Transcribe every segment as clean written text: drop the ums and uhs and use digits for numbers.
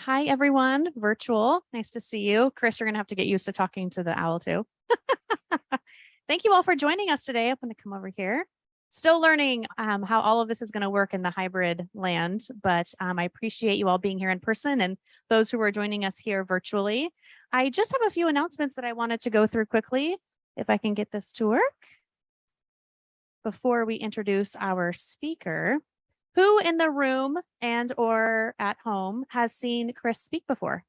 Hi, everyone. Virtual. Nice to see you. Chris, you're going to have to get used to talking to the owl too. Thank you all for joining us today. I'm going to come over here. Still learning how all of this is going to work in the hybrid land, but I appreciate you all being here in person and those who are joining us here virtually. I just have a few announcements that I wanted to go through quickly, if I can get this to work, before we introduce our speaker. Who in the room and or at home has seen Chris speak before?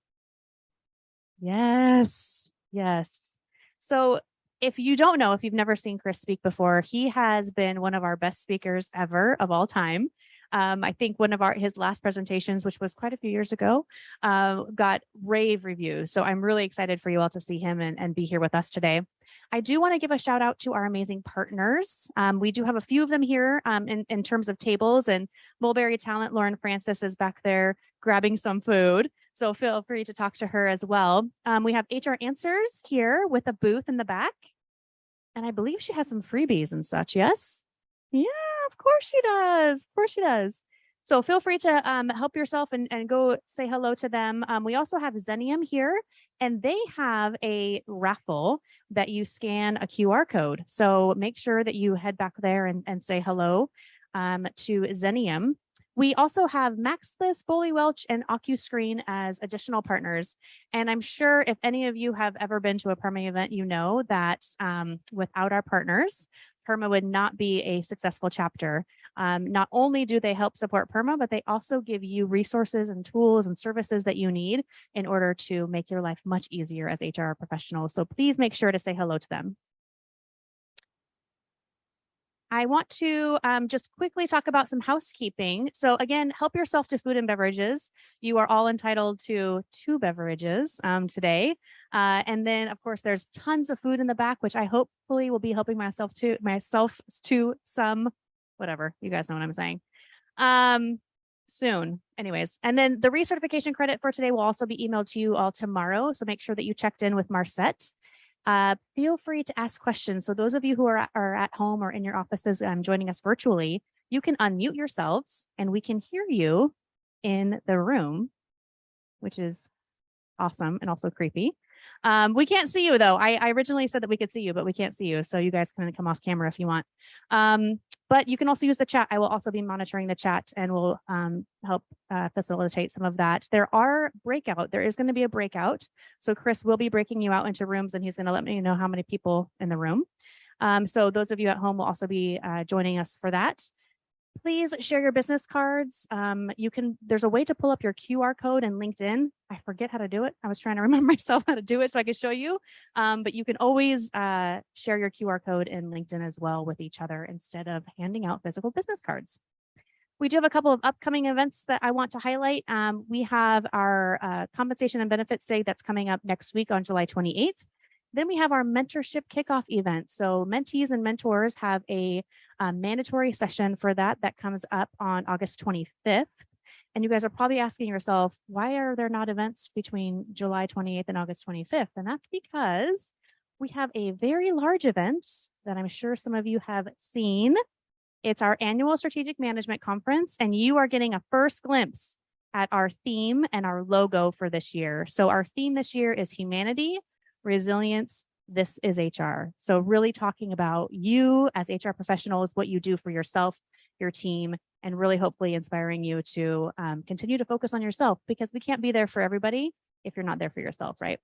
Yes, yes. So if you don't know, if you've never seen Chris speak before, he has been one of our best speakers ever of all time. I think one of his last presentations, which was quite a few years ago, got rave reviews. So I'm really excited for you all to see him and be here with us today. I do want to give a shout out to our amazing partners. We do have a few of them here in terms of tables, and Mulberry Talent, Lauren Francis is back there grabbing some food. So feel free to talk to her as well. We have HR Answers here with a booth in the back. And I believe she has some freebies and such. Yes? Yeah, of course she does. Of course she does. So feel free to help yourself and go say hello to them. We also have Zenium here, and they have a raffle that you scan a QR code. So make sure that you head back there and say hello to Zenium. We also have Maxless, Bully Welch, and OcuScreen as additional partners. And I'm sure if any of you have ever been to a PERMA event, you know that without our partners, PERMA would not be a successful chapter. Not only do they help support PERMA, but they also give you resources and tools and services that you need in order to make your life much easier as HR professionals. So please make sure to say hello to them. I want to just quickly talk about some housekeeping. So again, help yourself to food and beverages. You are all entitled to 2 beverages today. And then of course there's tons of food in the back, which I hopefully will be helping myself to some, whatever, you guys know what I'm saying. Soon anyways. And then the recertification credit for today will also be emailed to you all tomorrow. So make sure that you checked in with Marcette. Feel free to ask questions. So those of you who are at home or in your offices joining us virtually, you can unmute yourselves and we can hear you in the room, which is awesome and also creepy. We can't see you though. I originally said that we could see you, but we can't see you. So you guys can come off camera if you want. But you can also use the chat. I will also be monitoring the chat and will help facilitate some of that. There is going to be a breakout. So Chris will be breaking you out into rooms and he's going to let me know how many people in the room. So those of you at home will also be joining us for that. Please share your business cards. There's a way to pull up your QR code in LinkedIn. I forget how to do it. I was trying to remember myself how to do it so I could show you. But you can always share your QR code in LinkedIn as well with each other instead of handing out physical business cards. We do have a couple of upcoming events that I want to highlight. We have our compensation and benefits day that's coming up next week on July 28th. Then we have our mentorship kickoff event. So mentees and mentors have a mandatory session for that comes up on August 25th. And you guys are probably asking yourself, why are there not events between July 28th and August 25th? And that's because we have a very large event that I'm sure some of you have seen. It's our annual strategic management conference, and you are getting a first glimpse at our theme and our logo for this year. So our theme this year is humanity, resilience, this is HR. So really talking about you as HR professionals, what you do for yourself, your team, and really hopefully inspiring you to continue to focus on yourself, because we can't be there for everybody if you're not there for yourself, right?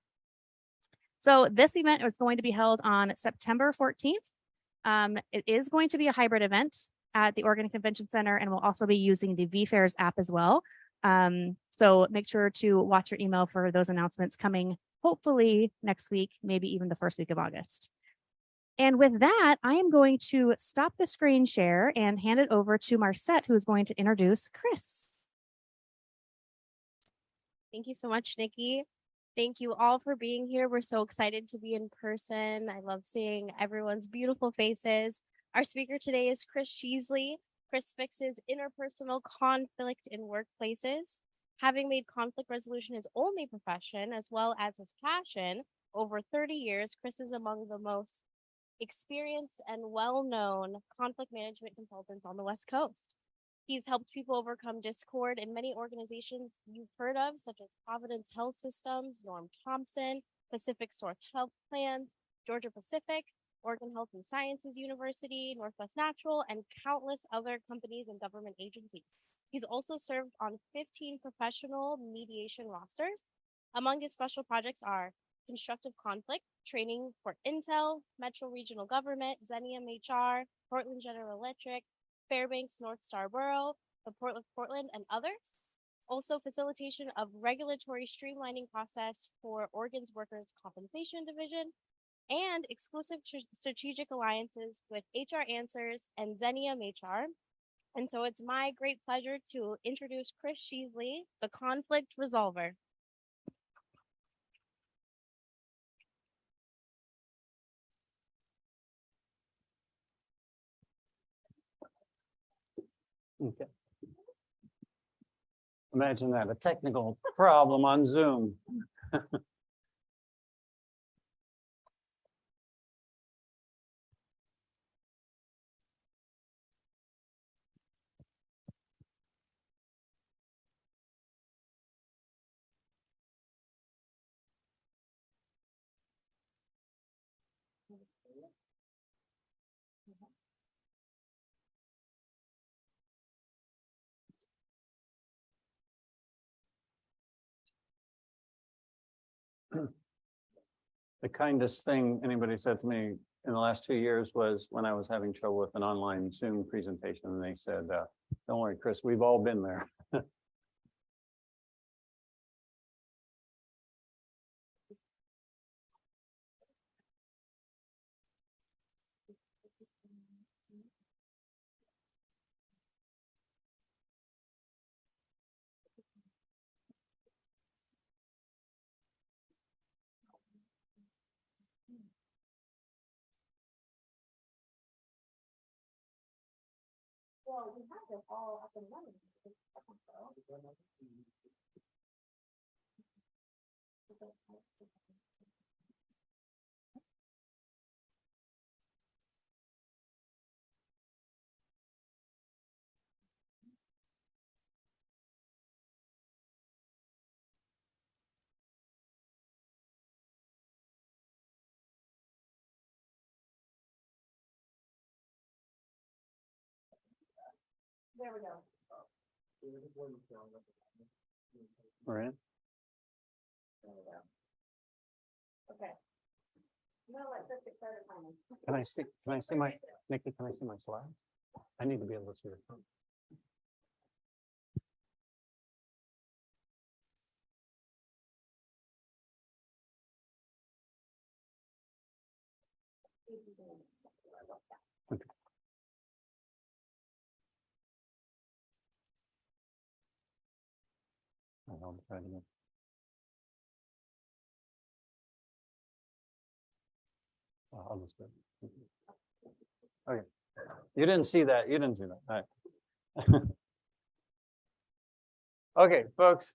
So this event is going to be held on September 14th. It is going to be a hybrid event at the Oregon Convention Center, and we'll also be using the VFairs app as well. So make sure to watch your email for those announcements coming hopefully next week, maybe even the first week of August. And with that, I am going to stop the screen share and hand it over to Marcette, who is going to introduce Chris. Thank you so much, Nikki. Thank you all for being here. We're so excited to be in person. I love seeing everyone's beautiful faces. Our speaker today is Chris Sheasley. Chris fixes interpersonal conflict in workplaces. Having made conflict resolution his only profession, as well as his passion, over 30 years, Chris is among the most experienced and well-known conflict management consultants on the West Coast. He's helped people overcome discord in many organizations you've heard of, such as Providence Health Systems, Norm Thompson, Pacific Source Health Plans, Georgia Pacific, Oregon Health and Sciences University, Northwest Natural, and countless other companies and government agencies. He's also served on 15 professional mediation rosters. Among his special projects are constructive conflict, training for Intel, Metro Regional Government, Xenium HR, Portland General Electric, Fairbanks North Star Borough, the Port of Portland, and others. Also, facilitation of regulatory streamlining process for Oregon's Workers' Compensation Division, and exclusive strategic alliances with HR Answers and Xenium HR. And so it's my great pleasure to introduce Chris Sheasley, the conflict resolver. Okay. Imagine that, a technical problem on Zoom. The kindest thing anybody said to me in the last 2 years was when I was having trouble with an online Zoom presentation, and they said, don't worry, Chris, we've all been there. Well, we have it all up and running. There we go. We're in. There we go. Okay. No, let's just get started. Can I see my, Nikki, can I see my slides? I need to be able to see your phone. Okay. I'll try to get. I'll just do it. Okay. You didn't see that. You didn't see that. All right. Okay, folks.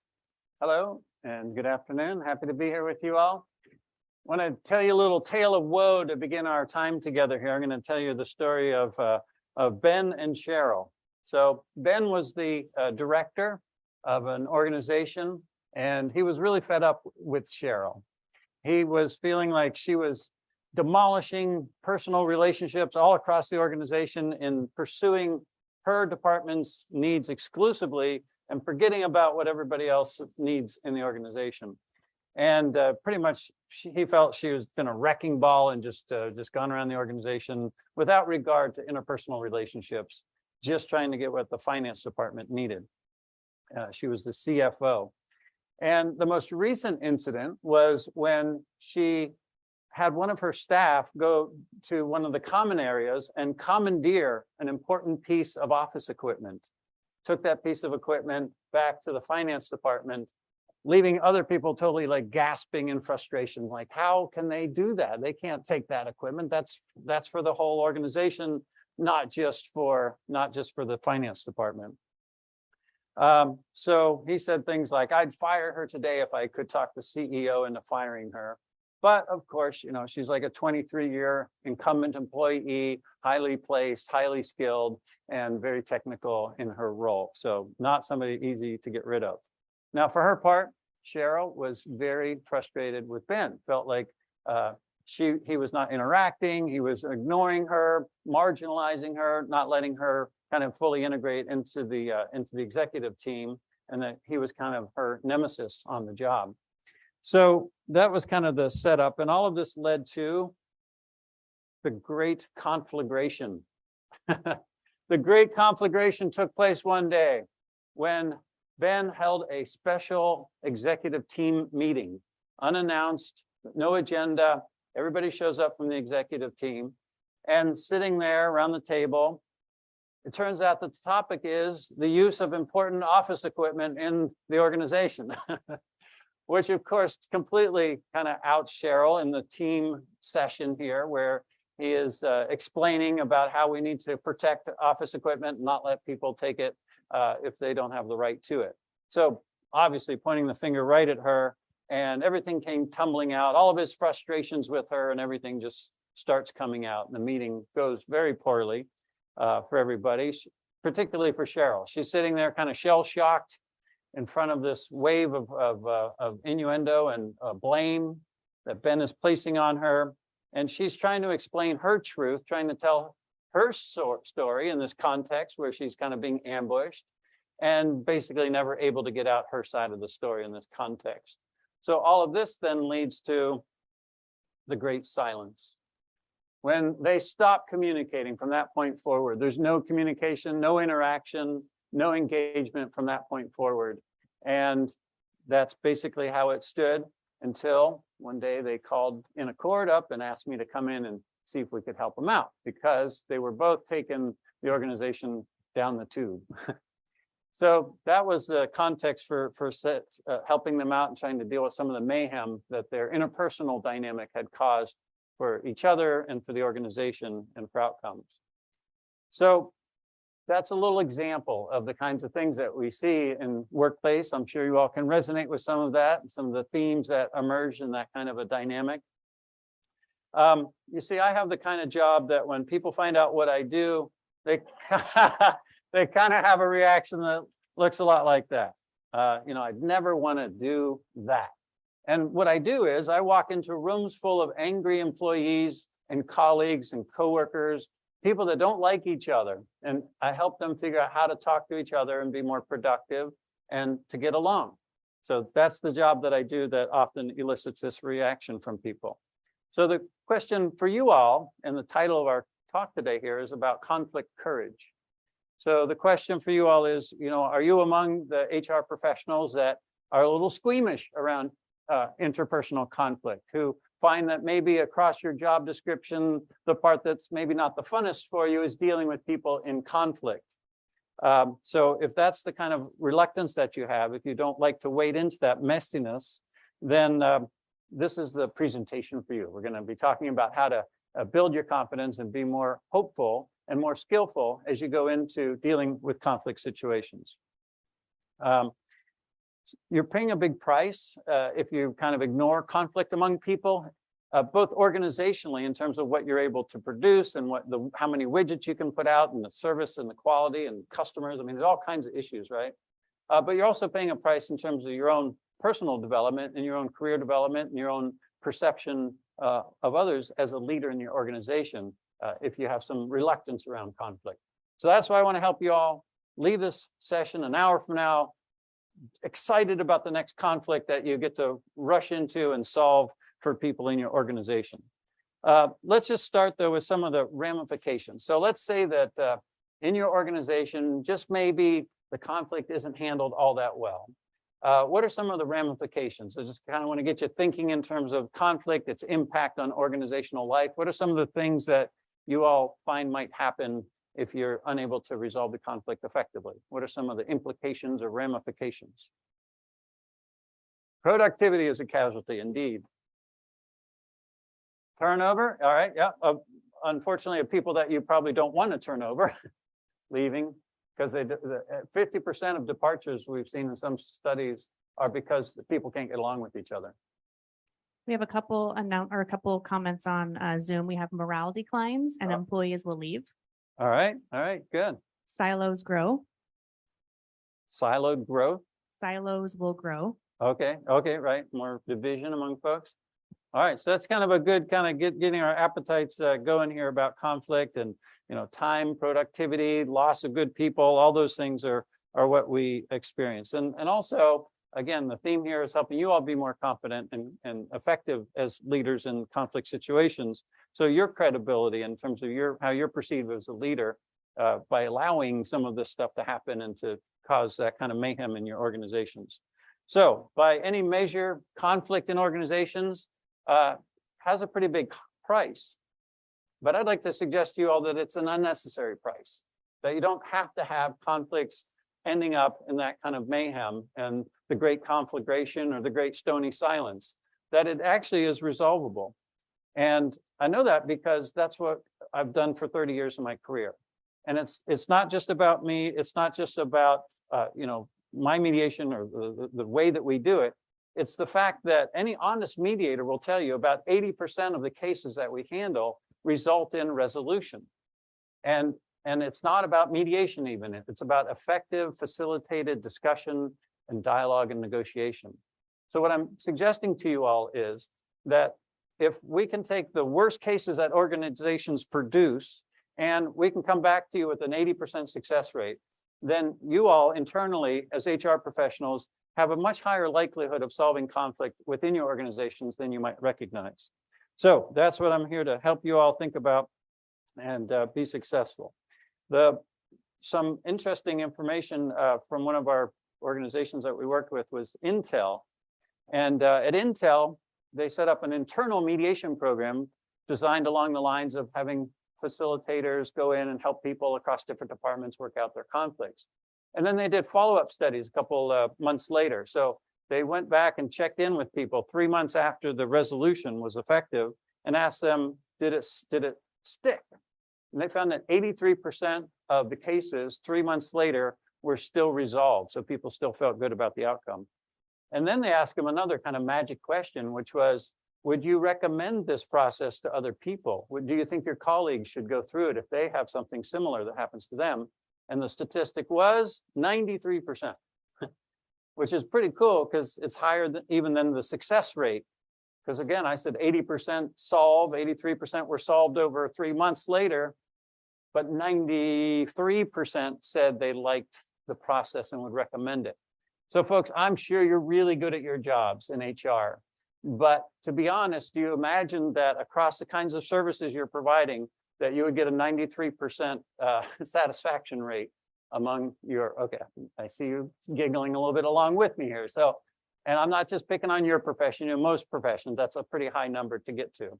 Hello and good afternoon. Happy to be here with you all. I want to tell you a little tale of woe to begin our time together here. I'm going to tell you the story of Ben and Cheryl. So Ben was the director of an organization, and he was really fed up with Cheryl. He was feeling like she was demolishing personal relationships all across the organization in pursuing her department's needs exclusively and forgetting about what everybody else needs in the organization. And pretty much he felt she was been a wrecking ball and just gone around the organization without regard to interpersonal relationships, just trying to get what the finance department needed. She was the CFO. And the most recent incident was when she had one of her staff go to one of the common areas and commandeer an important piece of office equipment. Took that piece of equipment back to the finance department, leaving other people totally like gasping in frustration. Like, how can they do that? They can't take that equipment. That's for the whole organization, not just for the finance department. So he said things like, I'd fire her today if I could talk the CEO into firing her. But of course, she's like a 23-year incumbent employee, highly placed, highly skilled, and very technical in her role. So not somebody easy to get rid of. Now, for her part, Cheryl was very frustrated with Ben, felt like he was not interacting, he was ignoring her, marginalizing her, not letting her kind of fully integrate into the executive team, and that he was kind of her nemesis on the job. So that was kind of the setup, and all of this led to the great conflagration. The great conflagration took place one day when Ben held a special executive team meeting, unannounced, no agenda. Everybody shows up from the executive team, and sitting there around the table, it turns out that the topic is the use of important office equipment in the organization. Which of course completely kind of outs Cheryl in the team session here, where he is explaining about how we need to protect office equipment and not let people take it if they don't have the right to it. So obviously pointing the finger right at her, and everything came tumbling out, all of his frustrations with her, and everything just starts coming out. And the meeting goes very poorly for everybody, particularly for Cheryl. She's sitting there kind of shell-shocked in front of this wave of innuendo and blame that Ben is placing on her. And she's trying to explain her truth, trying to tell her story in this context where she's kind of being ambushed, and basically never able to get out her side of the story in this context. So all of this then leads to the great silence. When they stop communicating from that point forward, there's no communication, no interaction, no engagement from that point forward. And that's basically how it stood until one day they called Inaccord up and asked me to come in and see if we could help them out, because they were both taking the organization down the tube. So that was the context for helping them out and trying to deal with some of the mayhem that their interpersonal dynamic had caused for each other and for the organization and for outcomes. So that's a little example of the kinds of things that we see in workplace. I'm sure you all can resonate with some of that and some of the themes that emerge in that kind of a dynamic. You see, I have the kind of job that when people find out what I do, they they kind of have a reaction that looks a lot like that. I'd never want to do that. And what I do is I walk into rooms full of angry employees and colleagues and coworkers, people that don't like each other, and I help them figure out how to talk to each other and be more productive and to get along. So that's the job that I do that often elicits this reaction from people. So the question for you all, and the title of our talk today here, is about conflict courage. So the question for you all is, are you among the HR professionals that are a little squeamish around interpersonal conflict, who find that maybe across your job description, the part that's maybe not the funnest for you is dealing with people in conflict? So if that's the kind of reluctance that you have, if you don't like to wade into that messiness, then this is the presentation for you. We're going to be talking about how to build your confidence and be more hopeful and more skillful as you go into dealing with conflict situations. You're paying a big price if you kind of ignore conflict among people, both organizationally in terms of what you're able to produce and how many widgets you can put out, and the service and the quality and customers. I mean, there's all kinds of issues, right? But you're also paying a price in terms of your own personal development and your own career development and your own perception of others as a leader in your organization if you have some reluctance around conflict. So that's why I want to help you all leave this session an hour from now excited about the next conflict that you get to rush into and solve for people in your organization. Let's just start though with some of the ramifications. So let's say that in your organization, just maybe the conflict isn't handled all that well. What are some of the ramifications? I just kind of want to get you thinking in terms of conflict, its impact on organizational life. What are some of the things that you all find might happen if you're unable to resolve the conflict effectively? What are some of the implications or ramifications? Productivity is a casualty, indeed. Turnover, all right, yeah. Unfortunately, of people that you probably don't want to turn over, leaving, because 50% of departures we've seen in some studies are because the people can't get along with each other. We have a couple a couple comments on Zoom. We have morale declines and Oh. employees will leave. All right, good. Silos grow. Siloed growth. Silos will grow. Okay, right. More division among folks. All right, so that's kind of a good kind of getting our appetites going here about conflict and, time, productivity, loss of good people, all those things are what we experience. And also, again, the theme here is helping you all be more confident and effective as leaders in conflict situations. So your credibility in terms of how you're perceived as a leader by allowing some of this stuff to happen and to cause that kind of mayhem in your organizations. So by any measure, conflict in organizations has a pretty big price. But I'd like to suggest to you all that it's an unnecessary price, that you don't have to have conflicts ending up in that kind of mayhem and the great conflagration or the great stony silence, that it actually is resolvable. And I know that because that's what I've done for 30 years of my career. And it's not just about me. It's not just about, my mediation or the way that we do it. It's the fact that any honest mediator will tell you about 80% of the cases that we handle result in resolution. And it's not about mediation even. It's about effective, facilitated discussion and dialogue and negotiation. So what I'm suggesting to you all is that if we can take the worst cases that organizations produce and we can come back to you with an 80% success rate, then you all internally as HR professionals have a much higher likelihood of solving conflict within your organizations than you might recognize. So that's what I'm here to help you all think about and be successful. Some interesting information from one of our organizations that we worked with was Intel. And at Intel, they set up an internal mediation program designed along the lines of having facilitators go in and help people across different departments work out their conflicts. And then they did follow-up studies a couple months later. So they went back and checked in with people 3 months after the resolution was effective and asked them, did it stick? And they found that 83% of the cases 3 months later were still resolved. So people still felt good about the outcome. And then they asked them another kind of magic question, which was, would you recommend this process to other people? Do you think your colleagues should go through it if they have something similar that happens to them? And the statistic was 93%, which is pretty cool because it's higher than even than the success rate. Because again, I said 80% solve, 83% were solved over 3 months later, but 93% said they liked the process and would recommend it. So folks, I'm sure you're really good at your jobs in HR. But to be honest, do you imagine that across the kinds of services you're providing, that you would get a 93% satisfaction rate among your, okay, I see you giggling a little bit along with me here. So, and I'm not just picking on your profession, most professions, that's a pretty high number to get to.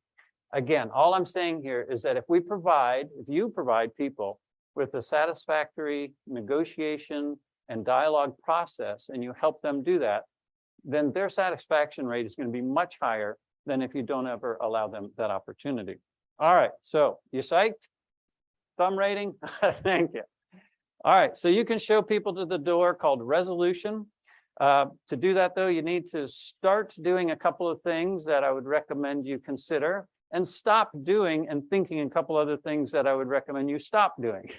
Again, all I'm saying here is that if you provide people with a satisfactory negotiation and dialogue process, and you help them do that, then their satisfaction rate is going to be much higher than if you don't ever allow them that opportunity. All right, so you psyched? Thumb rating? Thank you. All right, so you can show people to the door called resolution. To do that, though, you need to start doing a couple of things that I would recommend you consider and stop doing and thinking a couple other things that I would recommend you stop doing.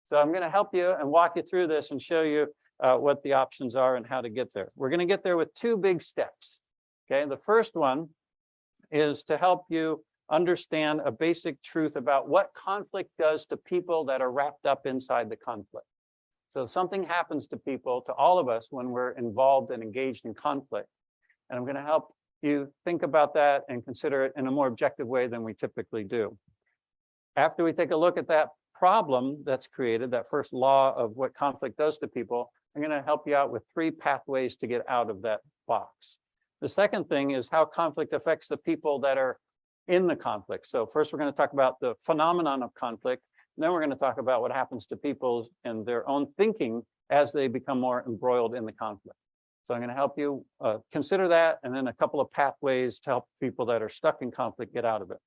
So I'm going to help you and walk you through this and show you what the options are and how to get there. We're going to get there with 2 big steps. Okay, the first one is to help you understand a basic truth about what conflict does to people that are wrapped up inside the conflict. So something happens to people, to all of us, when we're involved and engaged in conflict. And I'm going to help you think about that and consider it in a more objective way than we typically do. After we take a look at that problem that's created, that first law of what conflict does to people, I'm going to help you out with 3 pathways to get out of that box. The second thing is how conflict affects the people that are in the conflict. So first we're going to talk about the phenomenon of conflict, and then we're going to talk about what happens to people and their own thinking as they become more embroiled in the conflict. So I'm going to help you consider that, and then a couple of pathways to help people that are stuck in conflict get out of it.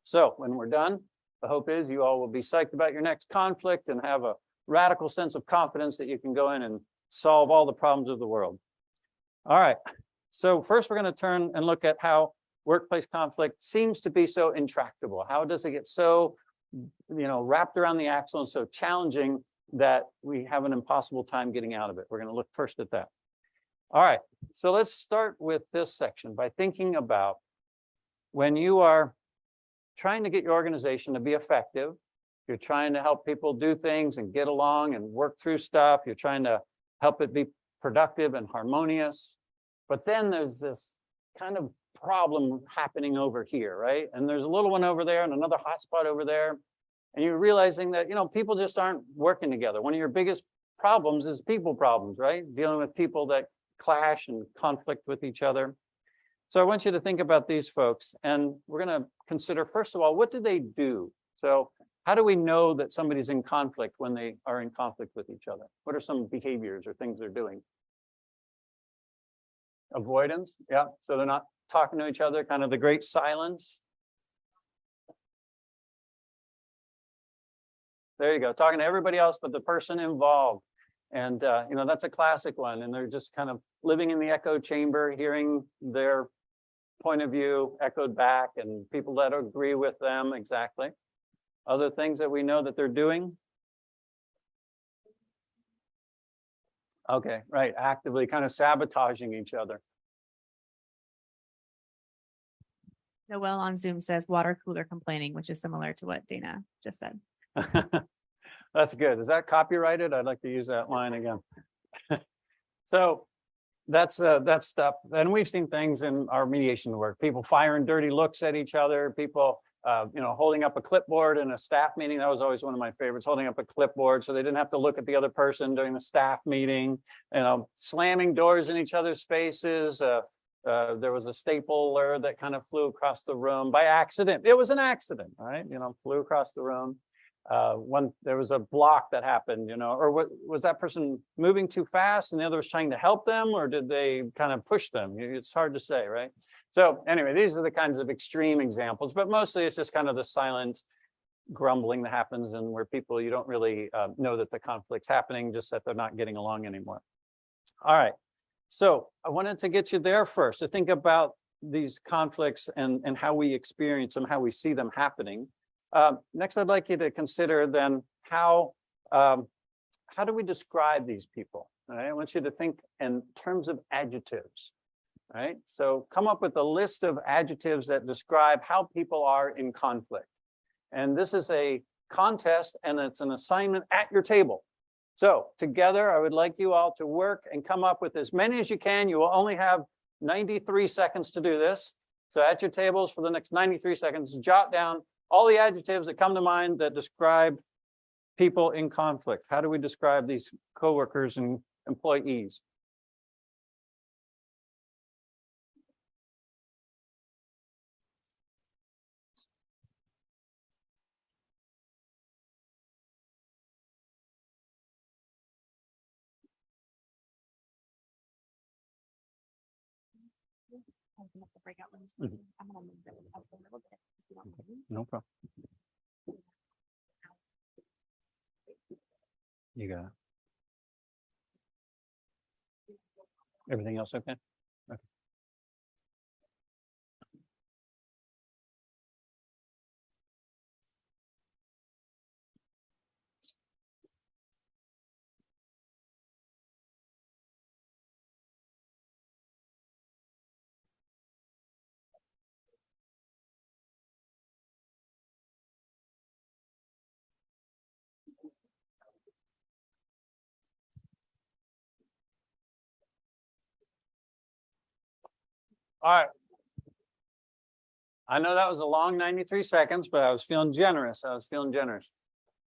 So when we're done, the hope is you all will be psyched about your next conflict and have a radical sense of confidence that you can go in and solve all the problems of the world. All right. So first we're going to turn and look at how workplace conflict seems to be so intractable. How does it get so, wrapped around the axle and so challenging that we have an impossible time getting out of it? We're going to look first at that. All right, so let's start with this section by thinking about when you are trying to get your organization to be effective, you're trying to help people do things and get along and work through stuff, you're trying to help it be productive and harmonious. But then there's this kind of problem happening over here, right? And there's a little one over there and another hotspot over there. And you're realizing that, people just aren't working together. One of your biggest problems is people problems, right? Dealing with people that clash and conflict with each other. So I want you to think about these folks, and we're going to consider, first of all, what do they do? So how do we know that somebody's in conflict when they are in conflict with each other? What are some behaviors or things they're doing? Avoidance, yeah. So they're not talking to each other, kind of the great silence. There you go, talking to everybody else but the person involved. And, that's a classic one. And they're just kind of living in the echo chamber, hearing their point of view echoed back and people that agree with them. Exactly. Other things that we know that they're doing. Okay, right. Actively kind of sabotaging each other. Noel on Zoom says water cooler complaining, which is similar to what Dana just said. That's good. Is that copyrighted? I'd like to use that line again. So that's stuff. And we've seen things in our mediation work. People firing dirty looks at each other. People, holding up a clipboard in a staff meeting. That was always one of my favorites. Holding up a clipboard so they didn't have to look at the other person during the staff meeting. Slamming doors in each other's faces. There was a stapler that kind of flew across the room by accident. It was an accident, right? Flew across the room. There was a block that happened, or was that person moving too fast and the other was trying to help them, or did they kind of push them? It's hard to say, right? So anyway, these are the kinds of extreme examples, but mostly it's just kind of the silent grumbling that happens and where people, you don't really know that the conflict's happening, just that they're not getting along anymore. All right. So I wanted to get you there first to think about these conflicts and how we experience them, how we see them happening. Next, I'd like you to consider then how do we describe these people? All right? I want you to think in terms of adjectives. Right? So come up with a list of adjectives that describe how people are in conflict. And this is a contest and it's an assignment at your table. So together, I would like you all to work and come up with as many as you can. You will only have 93 seconds to do this. So at your tables for the next 93 seconds, jot down all the adjectives that come to mind that describe people in conflict. How do we describe these coworkers and employees? Mhm. I'm gonna move this up a little bit, if you don't mind. No problem. You got it. Everything else okay? Okay. All right. I know that was a long 93 seconds, but I was feeling generous.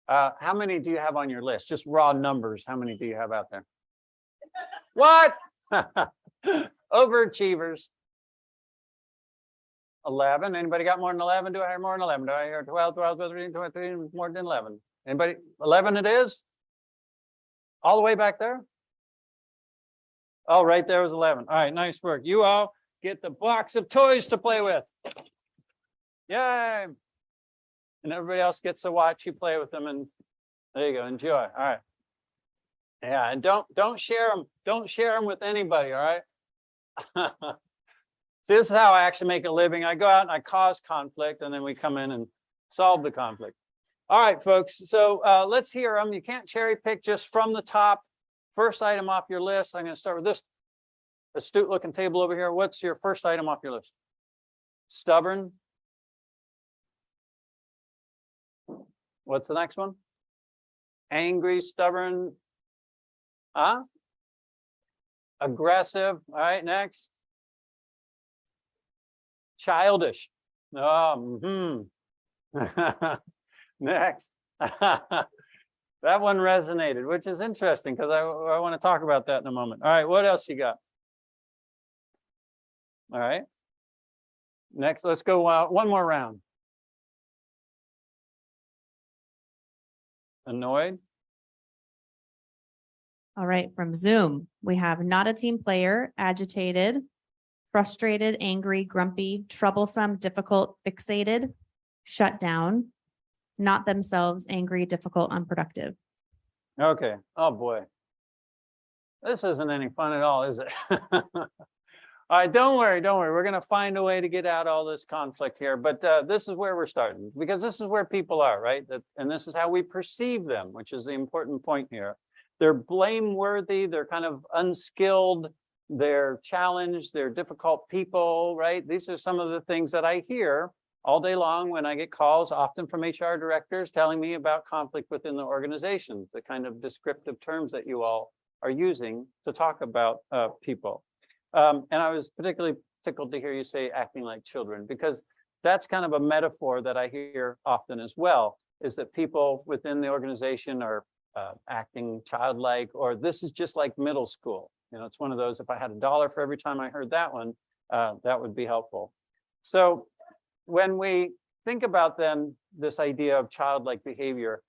How many do you have on your list? Just raw numbers. How many do you have out there? What? Overachievers. 11. Anybody got more than 11? Do I hear more than 11? Do I hear 12, 12, 13, 23, more than 11? Anybody? 11 it is? All the way back there? Oh, right there was 11. All right, nice work. You all get the box of toys to play with. Yay. And everybody else gets to watch you play with them, and there you go, enjoy. All right. Yeah, and don't share them. Don't share them with anybody, all right? See, this is how I actually make a living. I go out and I cause conflict, and then we come in and solve the conflict. All right, folks. So let's hear them. You can't cherry pick just from the top. First item off your list. I'm going to start with this astute looking table over here. What's your first item off your list? Stubborn. What's the next one? Angry, stubborn. Aggressive. All right, next. Childish. Next. That one resonated, which is interesting because I want to talk about that in a moment. All right, what else you got? All right. Next, let's go one more round. Annoyed. All right, from Zoom, we have not a team player, agitated, frustrated, angry, grumpy, troublesome, difficult, fixated, shut down, not themselves, angry, difficult, unproductive. Okay. Oh boy. This isn't any fun at all, is it? All right, don't worry. We're going to find a way to get out all this conflict here. But this is where we're starting, because this is where people are, right? And this is how we perceive them, which is the important point here. They're blameworthy. They're kind of unskilled. They're challenged. They're difficult people, right? These are some of the things that I hear all day long when I get calls, often from HR directors, telling me about conflict within the organization, the kind of descriptive terms that you all are using to talk about people. And I was particularly tickled to hear you say acting like children, because that's kind of a metaphor that I hear often as well, is that people within the organization are acting childlike, or this is just like middle school. You know, it's one of those, if I had $1 for every time I heard that one, that would be helpful. So when we think about then this idea of childlike behavior,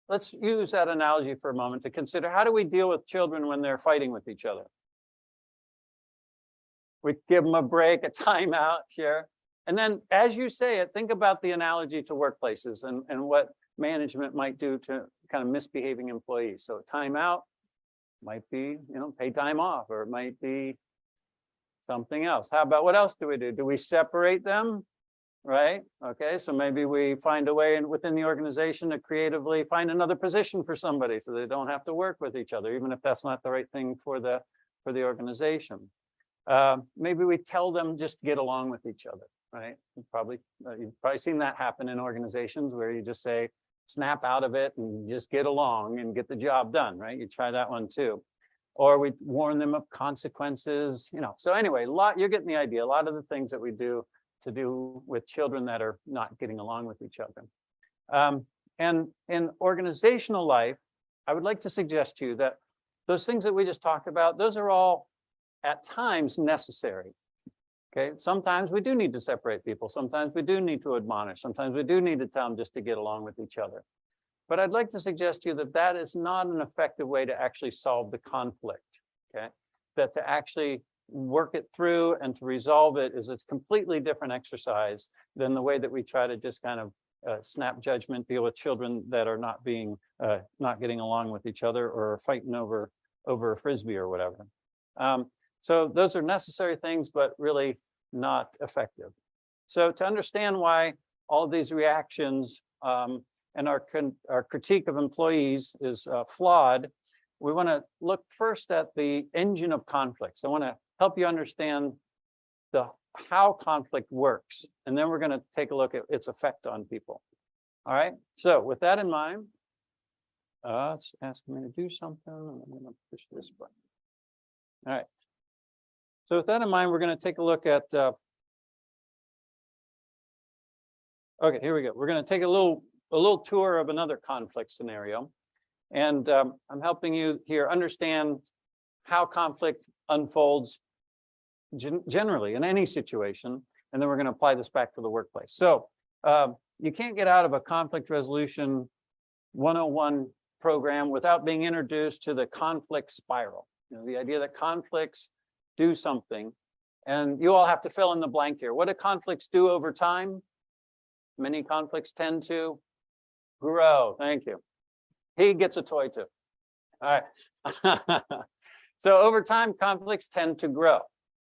let's use that analogy for a moment to consider, how do we deal with children when they're fighting with each other? We give them a break, a timeout, share. And then as you say it, think about the analogy to workplaces and what management might do to kind of misbehaving employees. So timeout might be, pay time off, or it might be something else. How about, what else do we do? Do we separate them? Right? Okay, so maybe we find a way within the organization to creatively find another position for somebody so they don't have to work with each other, even if that's not the right thing for the organization. Maybe we tell them just get along with each other, right? You've probably seen that happen in organizations where you just say, snap out of it and just get along and get the job done, right? You try that one too. Or we warn them of consequences, So anyway, you're getting the idea. A lot of the things that we do to do with children that are not getting along with each other. And in organizational life, I would like to suggest to you that those things that we just talked about, those are all at times necessary. Okay, sometimes we do need to separate people. Sometimes we do need to admonish. Sometimes we do need to tell them just to get along with each other. But I'd like to suggest to you that that is not an effective way to actually solve the conflict. Okay, that to actually work it through and to resolve it is a completely different exercise than the way that we try to just kind of snap judgment, deal with children that are not getting along with each other or fighting over a frisbee or whatever. So those are necessary things, but really not effective. So to understand why all of these reactions and our critique of employees is flawed, we want to look first at the engine of conflicts. I want to help you understand how conflict works, and then we're going to take a look at its effect on people. All right. So with that in mind, it's asking me to do something. I'm going to push this button. All right. So with that in mind, we're going to take a look at. Okay, here we go. We're going to take a little tour of another conflict scenario, and I'm helping you here understand how conflict unfolds generally in any situation, and then we're going to apply this back to the workplace. So you can't get out of a conflict resolution 101 program without being introduced to the conflict spiral. The idea that conflicts do something, and you all have to fill in the blank here. What do conflicts do over time? Many conflicts tend to grow. Thank you. He gets a toy too. All right. So over time, conflicts tend to grow.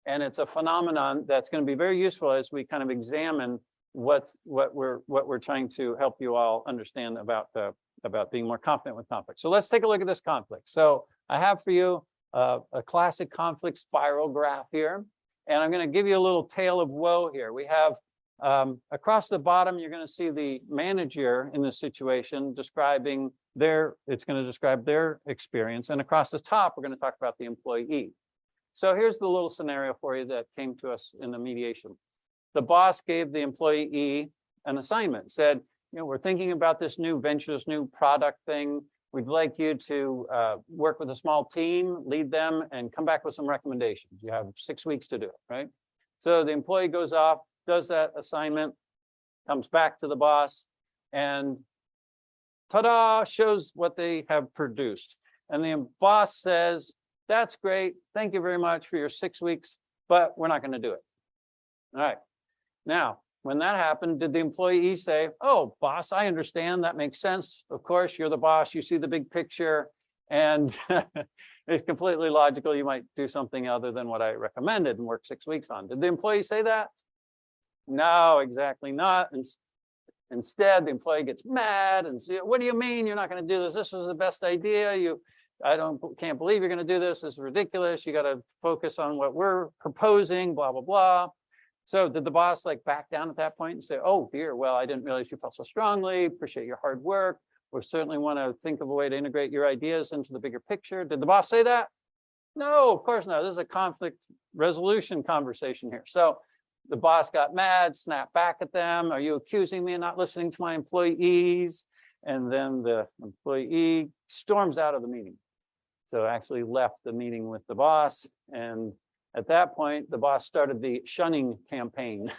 And it's a phenomenon that's going to be very useful as we kind of examine what we're trying to help you all understand about being more confident with conflict. So let's take a look at this conflict. So I have for you a classic conflict spiral graph here, and I'm going to give you a little tale of woe here. We have across the bottom, you're going to see the manager in this situation describing it's going to describe their experience, and across the top, we're going to talk about the employee. So here's the little scenario for you that came to us in the mediation. The boss gave the employee an assignment, said, we're thinking about this new venture, this new product thing. We'd like you to work with a small team, lead them, and come back with some recommendations. You have 6 weeks to do it, right? So the employee goes off, does that assignment, comes back to the boss, and ta-da, shows what they have produced. And the boss says, that's great. Thank you very much for your 6 weeks, but we're not going to do it. All right. Now, when that happened, did the employee say, oh, boss, I understand. That makes sense. Of course, you're the boss. You see the big picture, and it's completely logical. You might do something other than what I recommended and work 6 weeks on. Did the employee say that? No, exactly not. Instead, the employee gets mad and says, what do you mean you're not going to do this? This was the best idea. I can't believe you're going to do this. This is ridiculous. You got to focus on what we're proposing, blah, blah, blah. So did the boss back down at that point and say, oh dear, well, I didn't realize you felt so strongly. Appreciate your hard work. We certainly want to think of a way to integrate your ideas into the bigger picture. Did the boss say that? No, of course not. This is a conflict resolution conversation here. So the boss got mad, snapped back at them. Are you accusing me of not listening to my employees? And then the employee storms out of the meeting. So actually left the meeting with the boss. And at that point, the boss started the shunning campaign.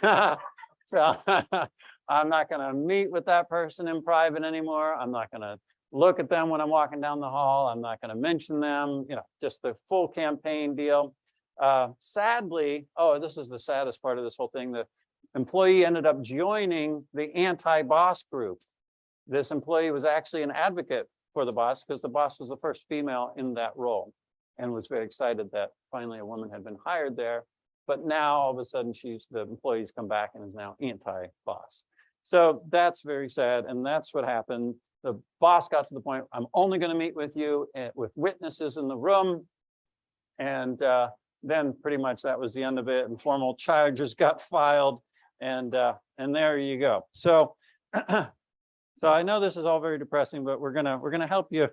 So I'm not going to meet with that person in private anymore. I'm not going to look at them when I'm walking down the hall. I'm not going to mention them, just the full campaign deal. Sadly, this is the saddest part of this whole thing. The employee ended up joining the anti-boss group. This employee was actually an advocate for the boss because the boss was the first female in that role and was very excited that finally a woman had been hired there. But now all of a sudden the employee's come back and is now anti-boss. So that's very sad. And that's what happened. The boss got to the point, I'm only going to meet with you with witnesses in the room. And then pretty much that was the end of it. And formal charges got filed. And there you go. So so I know this is all very depressing, but we're gonna help you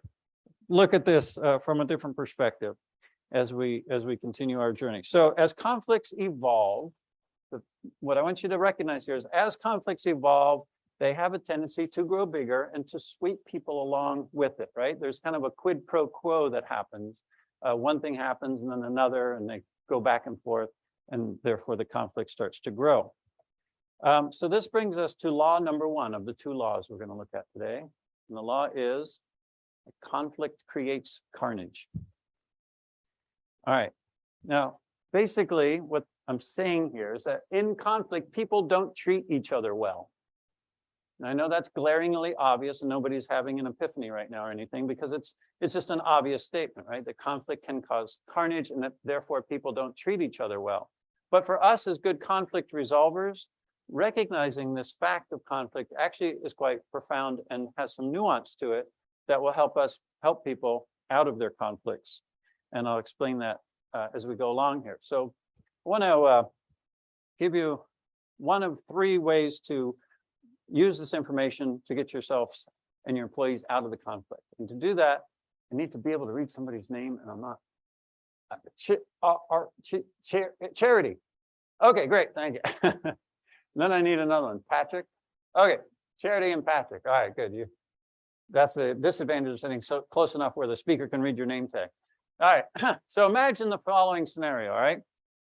look at this from a different perspective as we continue our journey. So as conflicts evolve, what I want you to recognize here is as conflicts evolve, they have a tendency to grow bigger and to sweep people along with it, right? There's kind of a quid pro quo that happens. One thing happens and then another, and they go back and forth, and therefore the conflict starts to grow. So this brings us to law number 1 of the 2 laws we're going to look at today. And the law is conflict creates carnage. All right. Now, basically, what I'm saying here is that in conflict, people don't treat each other well. And I know that's glaringly obvious, and nobody's having an epiphany right now or anything, because it's just an obvious statement, right? That conflict can cause carnage, and that therefore people don't treat each other well. But for us as good conflict resolvers, recognizing this fact of conflict actually is quite profound and has some nuance to it that will help people out of their conflicts. And I'll explain that as we go along here. So I want to give you one of 3 ways to use this information to get yourselves and your employees out of the conflict. And to do that, I need to be able to read somebody's name, and I'm not. Charity. Okay, great, thank you. Then I need another one, Patrick. Okay, Charity and Patrick. All right, good. That's the disadvantage of sitting so close enough where the speaker can read your name tag. All right, so imagine the following scenario, all right?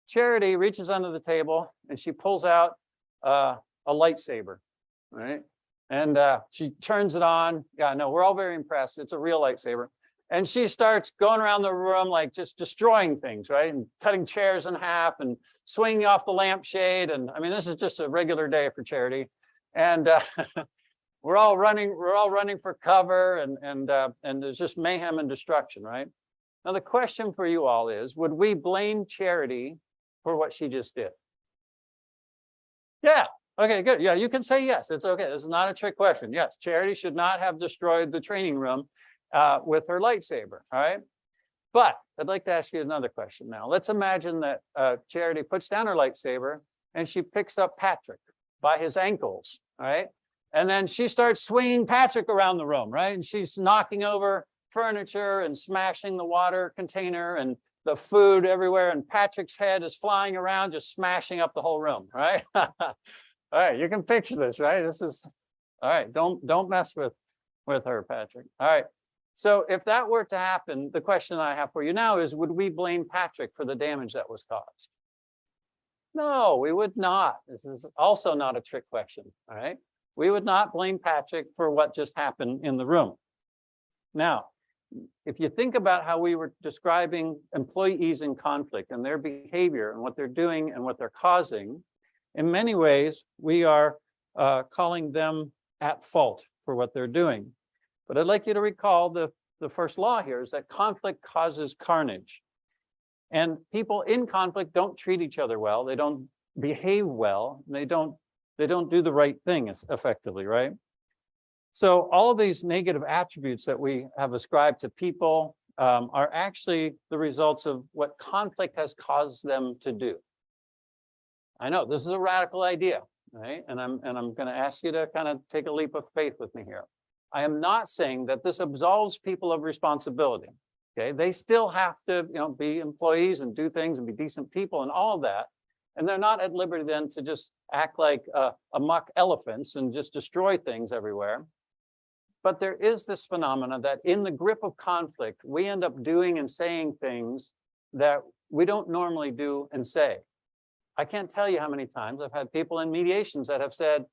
Charity reaches under the table and she pulls out a lightsaber, all right? And she turns it on. Yeah, no, we're all very impressed. It's a real lightsaber. And she starts going around the room, like just destroying things, right? And cutting chairs in half and swinging off the lampshade. And I mean, this is just a regular day for Charity. And we're all running for cover, and there's just mayhem and destruction, right? Now, the question for you all is, would we blame Charity for what she just did? Yeah. Okay, good. Yeah, you can say yes. It's okay. This is not a trick question. Yes, Charity should not have destroyed the training room with her lightsaber. All right. But I'd like to ask you another question now. Let's imagine that Charity puts down her lightsaber and she picks up Patrick by his ankles. All right. And then she starts swinging Patrick around the room. Right. And she's knocking over furniture and smashing the water container and the food everywhere. And Patrick's head is flying around, just smashing up the whole room. Right. All right, you can picture this, right? This is all right. Don't mess with her, Patrick. All right. So if that were to happen, the question I have for you now is, would we blame Patrick for the damage that was caused? No, we would not. This is also not a trick question. All right. We would not blame Patrick for what just happened in the room. Now, if you think about how we were describing employees in conflict and their behavior and what they're doing and what they're causing, in many ways, we are calling them at fault for what they're doing. But I'd like you to recall the first law here is that conflict causes carnage. And people in conflict don't treat each other well. They don't behave well. They don't do the right thing effectively, right? So all of these negative attributes that we have ascribed to people are actually the results of what conflict has caused them to do. I know this is a radical idea, right? And I'm going to ask you to kind of take a leap of faith with me here. I am not saying that this absolves people of responsibility. Okay, they still have to, be employees and do things and be decent people and all of that. And they're not at liberty then to just act like amok elephants and just destroy things everywhere. But there is this phenomena that in the grip of conflict, we end up doing and saying things that we don't normally do and say. I can't tell you how many times I've had people in mediations that have said,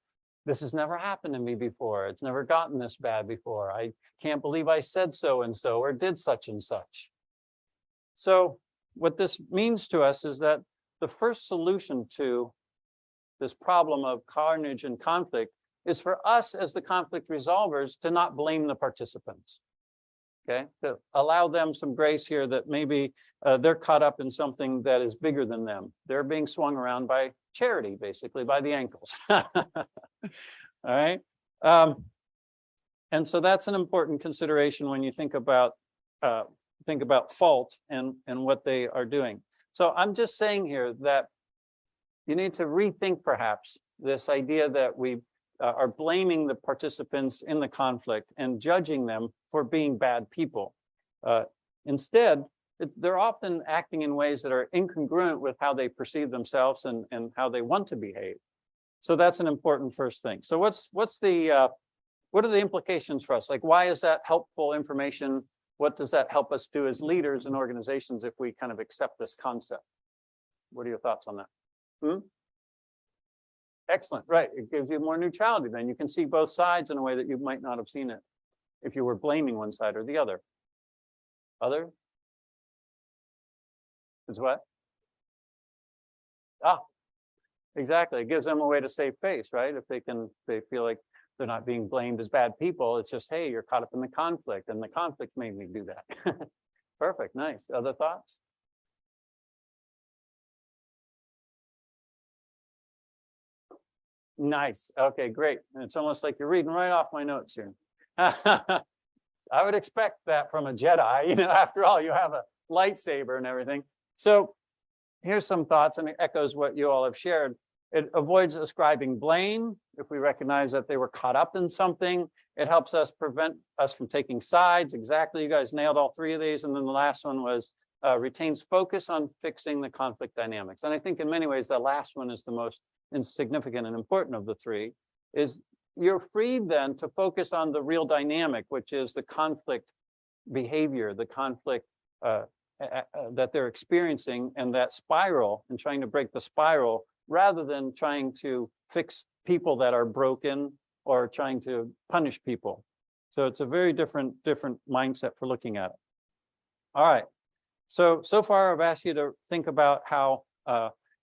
this has never happened to me before. It's never gotten this bad before. I can't believe I said so and so or did such and such. So what this means to us is that the first solution to this problem of carnage and conflict is for us as the conflict resolvers to not blame the participants. Okay, to allow them some grace here that maybe they're caught up in something that is bigger than them. They're being swung around by Charity, basically by the ankles. All right. And so that's an important consideration when you think about fault and what they are doing. So I'm just saying here that you need to rethink perhaps this idea that we are blaming the participants in the conflict and judging them for being bad people. Instead, they're often acting in ways that are incongruent with how they perceive themselves and how they want to behave. So that's an important first thing. So what are the implications for us? Like, why is that helpful information? What does that help us do as leaders in organizations if we kind of accept this concept? What are your thoughts on that? Excellent, right. It gives you more neutrality. Then you can see both sides in a way that you might not have seen it if you were blaming one side or the other. Other? Is what? Ah, exactly. It gives them a way to save face, right? If they feel like they're not being blamed as bad people. It's just, hey, you're caught up in the conflict, and the conflict made me do that. Perfect, nice. Other thoughts? Nice. Okay, great. And it's almost like you're reading right off my notes here. I would expect that from a Jedi. After all, you have a lightsaber and everything. So here's some thoughts, and it echoes what you all have shared. It avoids ascribing blame. If we recognize that they were caught up in something, it helps us prevent us from taking sides. Exactly. You guys nailed all three of these. And then the last one was retains focus on fixing the conflict dynamics. And I think in many ways, the last one is the most insignificant and important of the three. Is you're freed then to focus on the real dynamic, which is the conflict behavior, the conflict that they're experiencing, and that spiral, and trying to break the spiral rather than trying to fix people that are broken or trying to punish people. So it's a very different mindset for looking at it. All right. So far I've asked you to think about how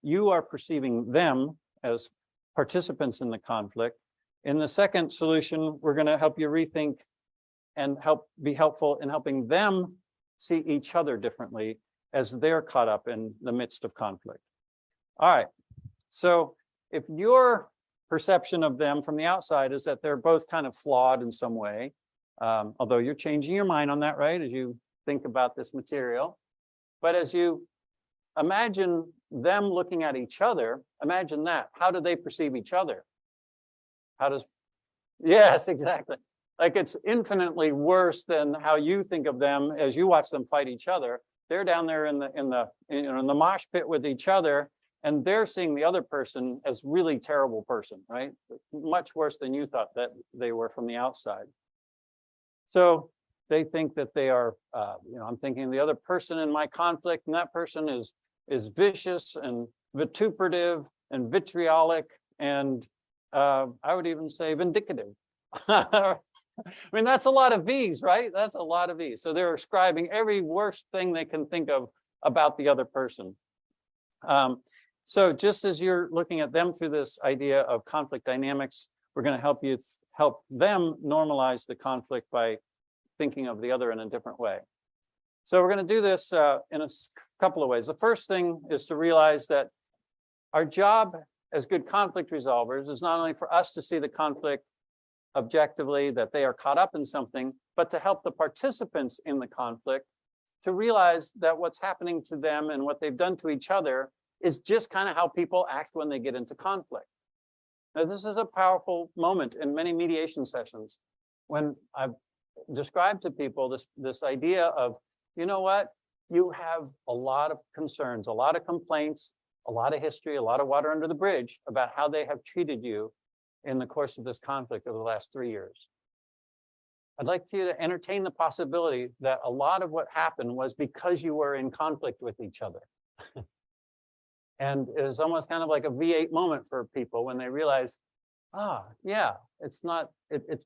you are perceiving them as participants in the conflict. In the second solution, we're going to help you rethink and be helpful in helping them see each other differently as they're caught up in the midst of conflict. All right. So if your perception of them from the outside is that they're both kind of flawed in some way, although you're changing your mind on that, right, as you think about this material. But as you imagine them looking at each other, imagine that. How do they perceive each other? How does, yes, exactly. Like it's infinitely worse than how you think of them as you watch them fight each other. They're down there in the mosh pit with each other, and they're seeing the other person as really terrible person, right? Much worse than you thought that they were from the outside. So they think that they are, I'm thinking the other person in my conflict, and that person is vicious and vituperative and vitriolic, and I would even say vindicative. I mean, that's a lot of V's, right? That's a lot of V's. So they're ascribing every worst thing they can think of about the other person. So just as you're looking at them through this idea of conflict dynamics, we're going to help them normalize the conflict by thinking of the other in a different way. So we're going to do this in a couple of ways. The first thing is to realize that our job as good conflict resolvers is not only for us to see the conflict objectively, that they are caught up in something, but to help the participants in the conflict to realize that what's happening to them and what they've done to each other is just kind of how people act when they get into conflict. Now, this is a powerful moment in many mediation sessions when I've described to people this idea of, you know what, you have a lot of concerns, a lot of complaints, a lot of history, a lot of water under the bridge about how they have treated you in the course of this conflict over the last 3 years. I'd like you to entertain the possibility that a lot of what happened was because you were in conflict with each other. And it was almost kind of like a V8 moment for people when they realize, yeah, it's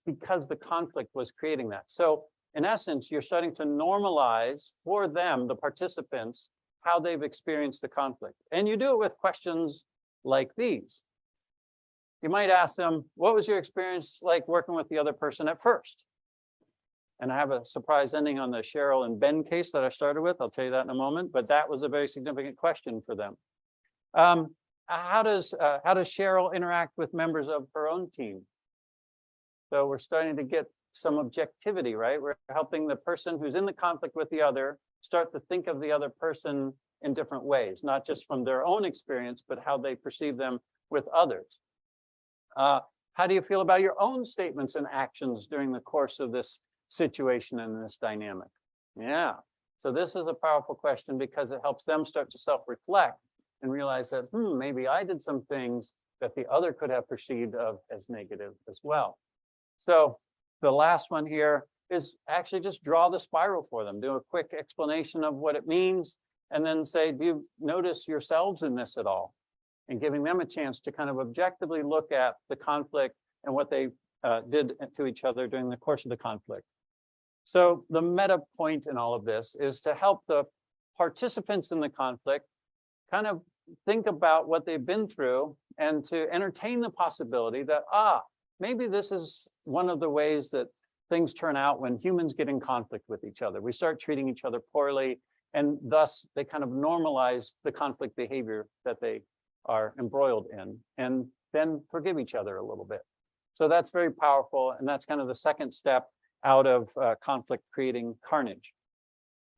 because the conflict was creating that. So in essence, you're starting to normalize for them, the participants, how they've experienced the conflict. And you do it with questions like these. You might ask them, what was your experience like working with the other person at first? And I have a surprise ending on the Cheryl and Ben case that I started with. I'll tell you that in a moment, but that was a very significant question for them. How does Cheryl interact with members of her own team? So we're starting to get some objectivity, right? We're helping the person who's in the conflict with the other start to think of the other person in different ways, not just from their own experience, but how they perceive them with others. How do you feel about your own statements and actions during the course of this situation and this dynamic? Yeah, so this is a powerful question because it helps them start to self-reflect and realize that, maybe I did some things that the other could have perceived of as negative as well. So the last one here is actually just draw the spiral for them, do a quick explanation of what it means, and then say, do you notice yourselves in this at all? And giving them a chance to kind of objectively look at the conflict and what they did to each other during the course of the conflict. So the meta point in all of this is to help the participants in the conflict kind of think about what they've been through and to entertain the possibility that, maybe this is one of the ways that things turn out when humans get in conflict with each other. We start treating each other poorly, and thus they kind of normalize the conflict behavior that they are embroiled in, and then forgive each other a little bit. So that's very powerful, and that's kind of the second step out of conflict creating carnage.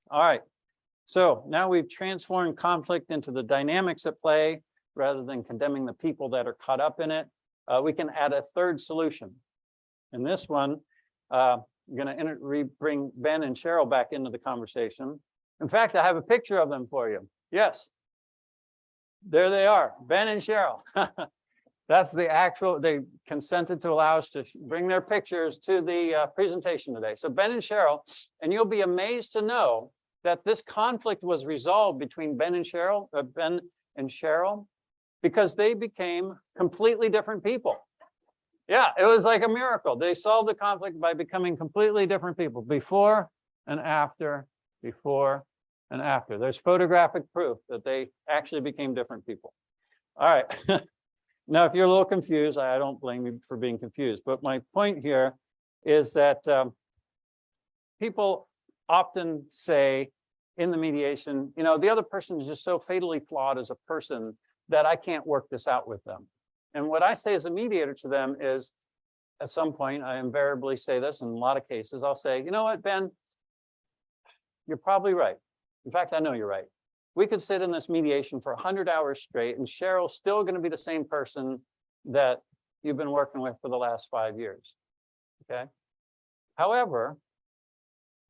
All right, so now we've transformed conflict into the dynamics at play rather than condemning the people that are caught up in it. We can add a third solution. In this one, I'm going to bring Ben and Cheryl back into the conversation. In fact, I have a picture of them for you. Yes. There they are, Ben and Cheryl. That's the actual, they consented to allow us to bring their pictures to the presentation today. So Ben and Cheryl, and you'll be amazed to know that this conflict was resolved between Ben and Cheryl because they became completely different people. Yeah, it was like a miracle. They solved the conflict by becoming completely different people, before and after, before and after. There's photographic proof that they actually became different people. All right. Now, if you're a little confused, I don't blame you for being confused, but my point here is that people often say in the mediation, the other person is just so fatally flawed as a person that I can't work this out with them. And what I say as a mediator to them is, at some point, I invariably say this in a lot of cases, I'll say, you know what, Ben, you're probably right. In fact, I know you're right. We could sit in this mediation for 100 hours straight, and Cheryl's still going to be the same person that you've been working with for the last 5 years. Okay. However,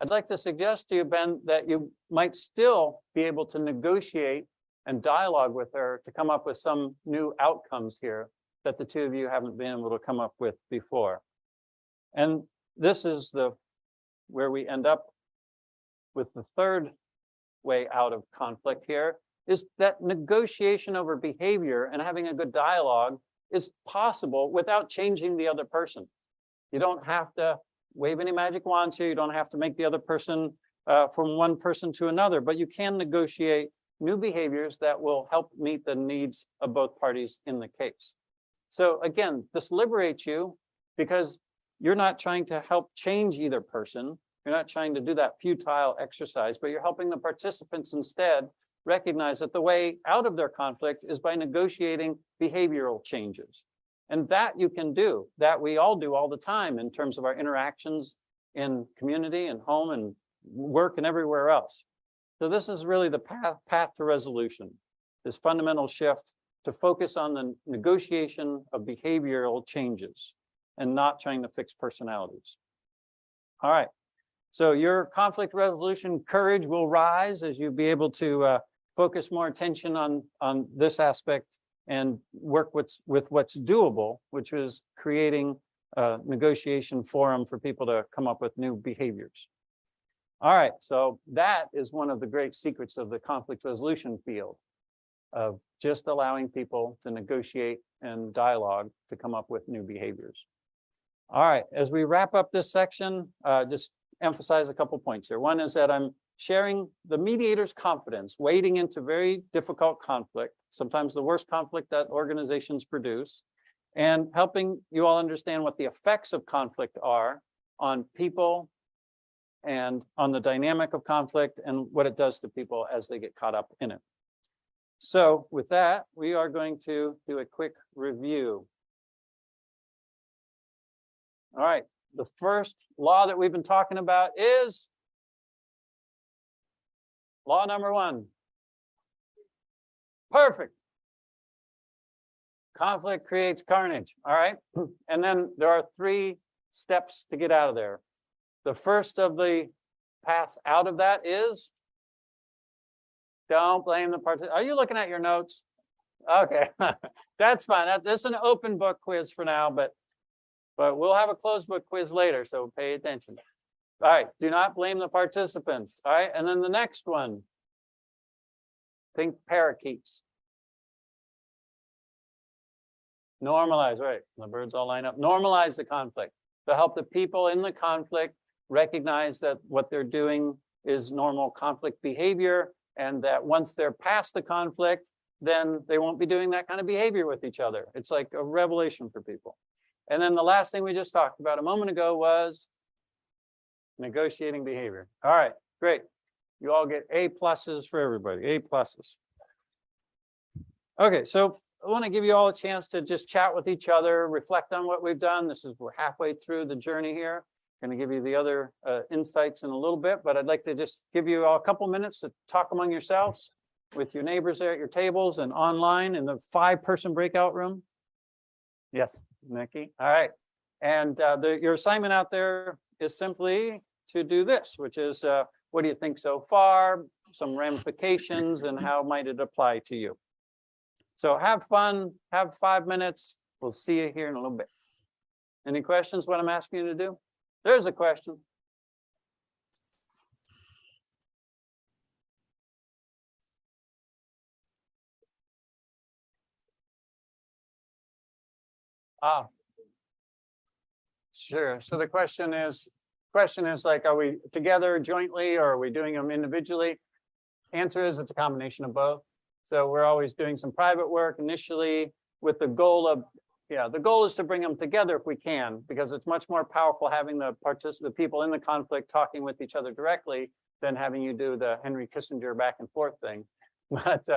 I'd like to suggest to you, Ben, that you might still be able to negotiate and dialogue with her to come up with some new outcomes here that the two of you haven't been able to come up with before. And this is where we end up with the third way out of conflict here, is that negotiation over behavior and having a good dialogue is possible without changing the other person. You don't have to wave any magic wands here. You don't have to make the other person from one person to another, but you can negotiate new behaviors that will help meet the needs of both parties in the case. So again, this liberates you because you're not trying to help change either person. You're not trying to do that futile exercise, but you're helping the participants instead recognize that the way out of their conflict is by negotiating behavioral changes. And that you can do, that we all do all the time in terms of our interactions in community and home and work and everywhere else. So this is really the path to resolution, this fundamental shift to focus on the negotiation of behavioral changes and not trying to fix personalities. All right. So your conflict resolution courage will rise as you be able to focus more attention on this aspect and work with what's doable, which is creating a negotiation forum for people to come up with new behaviors. All right, so that is one of the great secrets of the conflict resolution field, of just allowing people to negotiate and dialogue to come up with new behaviors. All right, as we wrap up this section, just emphasize a couple points here. One is that I'm sharing the mediator's confidence, wading into very difficult conflict, sometimes the worst conflict that organizations produce, and helping you all understand what the effects of conflict are on people and on the dynamic of conflict and what it does to people as they get caught up in it. So with that, we are going to do a quick review. All right. The first law that we've been talking about is law number 1. Perfect. Conflict creates carnage. All right. And then there are 3 steps to get out of there. The first of the paths out of that is don't blame the participant. Are you looking at your notes? Okay, that's fine. This is an open book quiz for now, but we'll have a closed book quiz later, so pay attention. All right, do not blame the participants. All right, and then the next one, think parakeets. Normalize, right, the birds all line up. Normalize the conflict to help the people in the conflict recognize that what they're doing is normal conflict behavior, and that once they're past the conflict, then they won't be doing that kind of behavior with each other. It's like a revelation for people. And then the last thing we just talked about a moment ago was negotiating behavior. All right, great. You all get A+ for everybody, A+. Okay, so I want to give you all a chance to just chat with each other, reflect on what we've done. We're halfway through the journey here. Going to give you the other insights in a little bit, but I'd like to just give you all a couple minutes to talk among yourselves with your neighbors there at your tables and online in the 5-person breakout room. Yes, Nikki. All right. And your assignment out there is simply to do this, which is what do you think so far, some ramifications, and how might it apply to you? So have fun, have 5 minutes. We'll see you here in a little bit. Any questions what I'm asking you to do? There's a question. Sure. So the question is like, are we together jointly or are we doing them individually? Answer is it's a combination of both. So we're always doing some private work initially with the goal of, the goal is to bring them together if we can, because it's much more powerful having the people in the conflict talking with each other directly than having you do the Henry Kissinger back and forth thing. But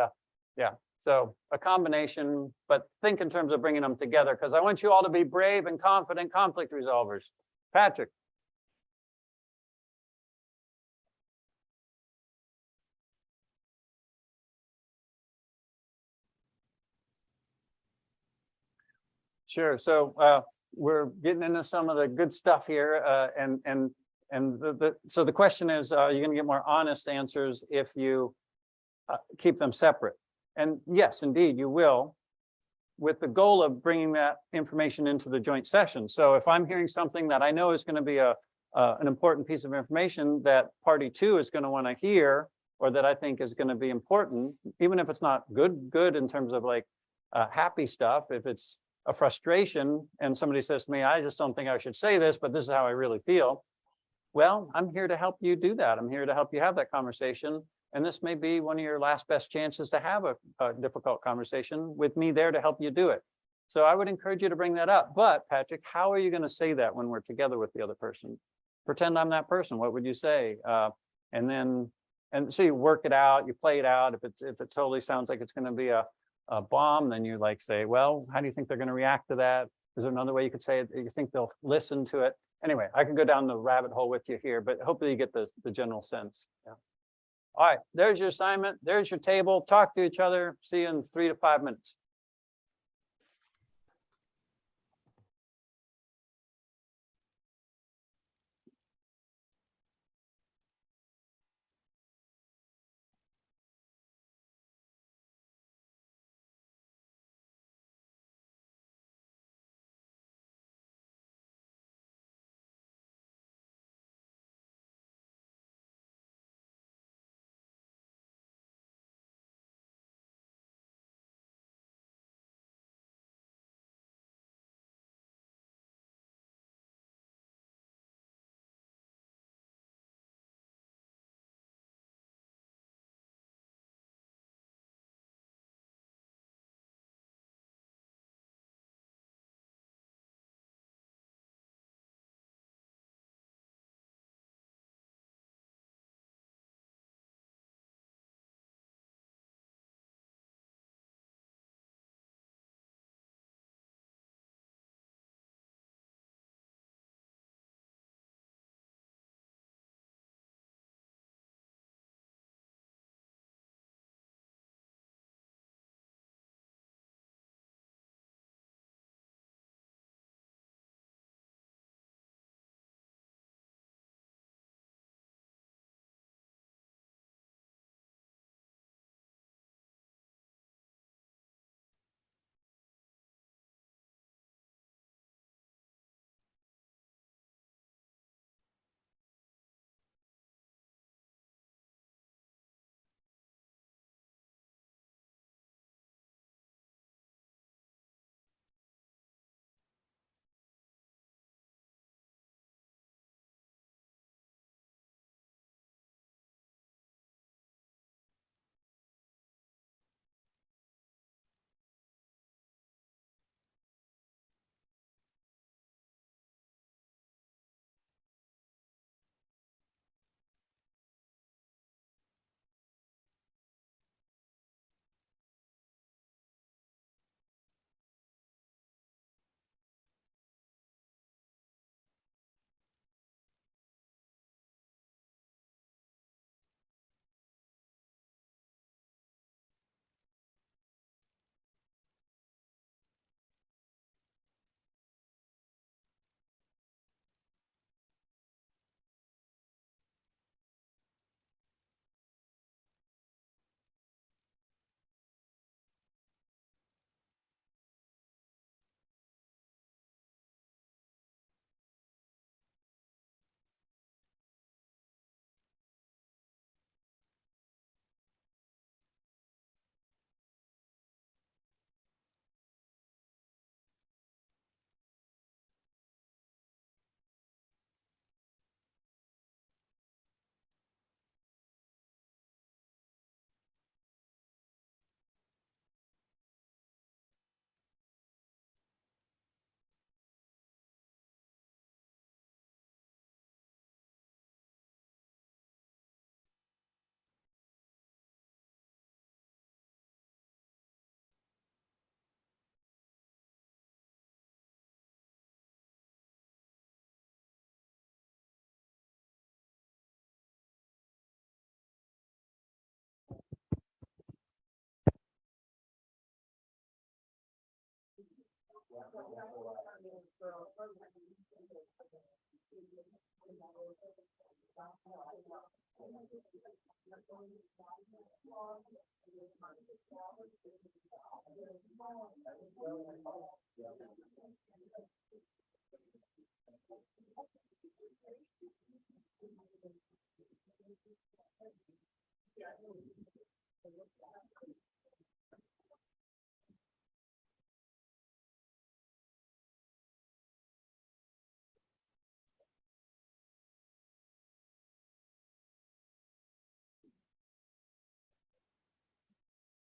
So a combination, but think in terms of bringing them together, because I want you all to be brave and confident conflict resolvers. Patrick. Sure. So we're getting into some of the good stuff here, so the question is, are you going to get more honest answers if you keep them separate? And yes, indeed, you will, with the goal of bringing that information into the joint session. So if I'm hearing something that I know is going to be an important piece of information that party two is going to want to hear, or that I think is going to be important, even if it's not good in terms of like happy stuff, if it's a frustration and somebody says to me, I just don't think I should say this, but this is how I really feel. Well, I'm here to help you do that. I'm here to help you have that conversation. And this may be one of your last best chances to have a difficult conversation with me there to help you do it. So I would encourage you to bring that up. But Patrick, how are you going to say that when we're together with the other person? Pretend I'm that person. What would you say? And so you work it out, you play it out. If it totally sounds like it's going to be a bomb, then you like say, well, how do you think they're going to react to that? Is there another way you could say it? You think they'll listen to it? Anyway, I can go down the rabbit hole with you here, but hopefully you get the general sense. Yeah. All right, there's your assignment. There's your table. Talk to each other. See you in 3 to 5 minutes.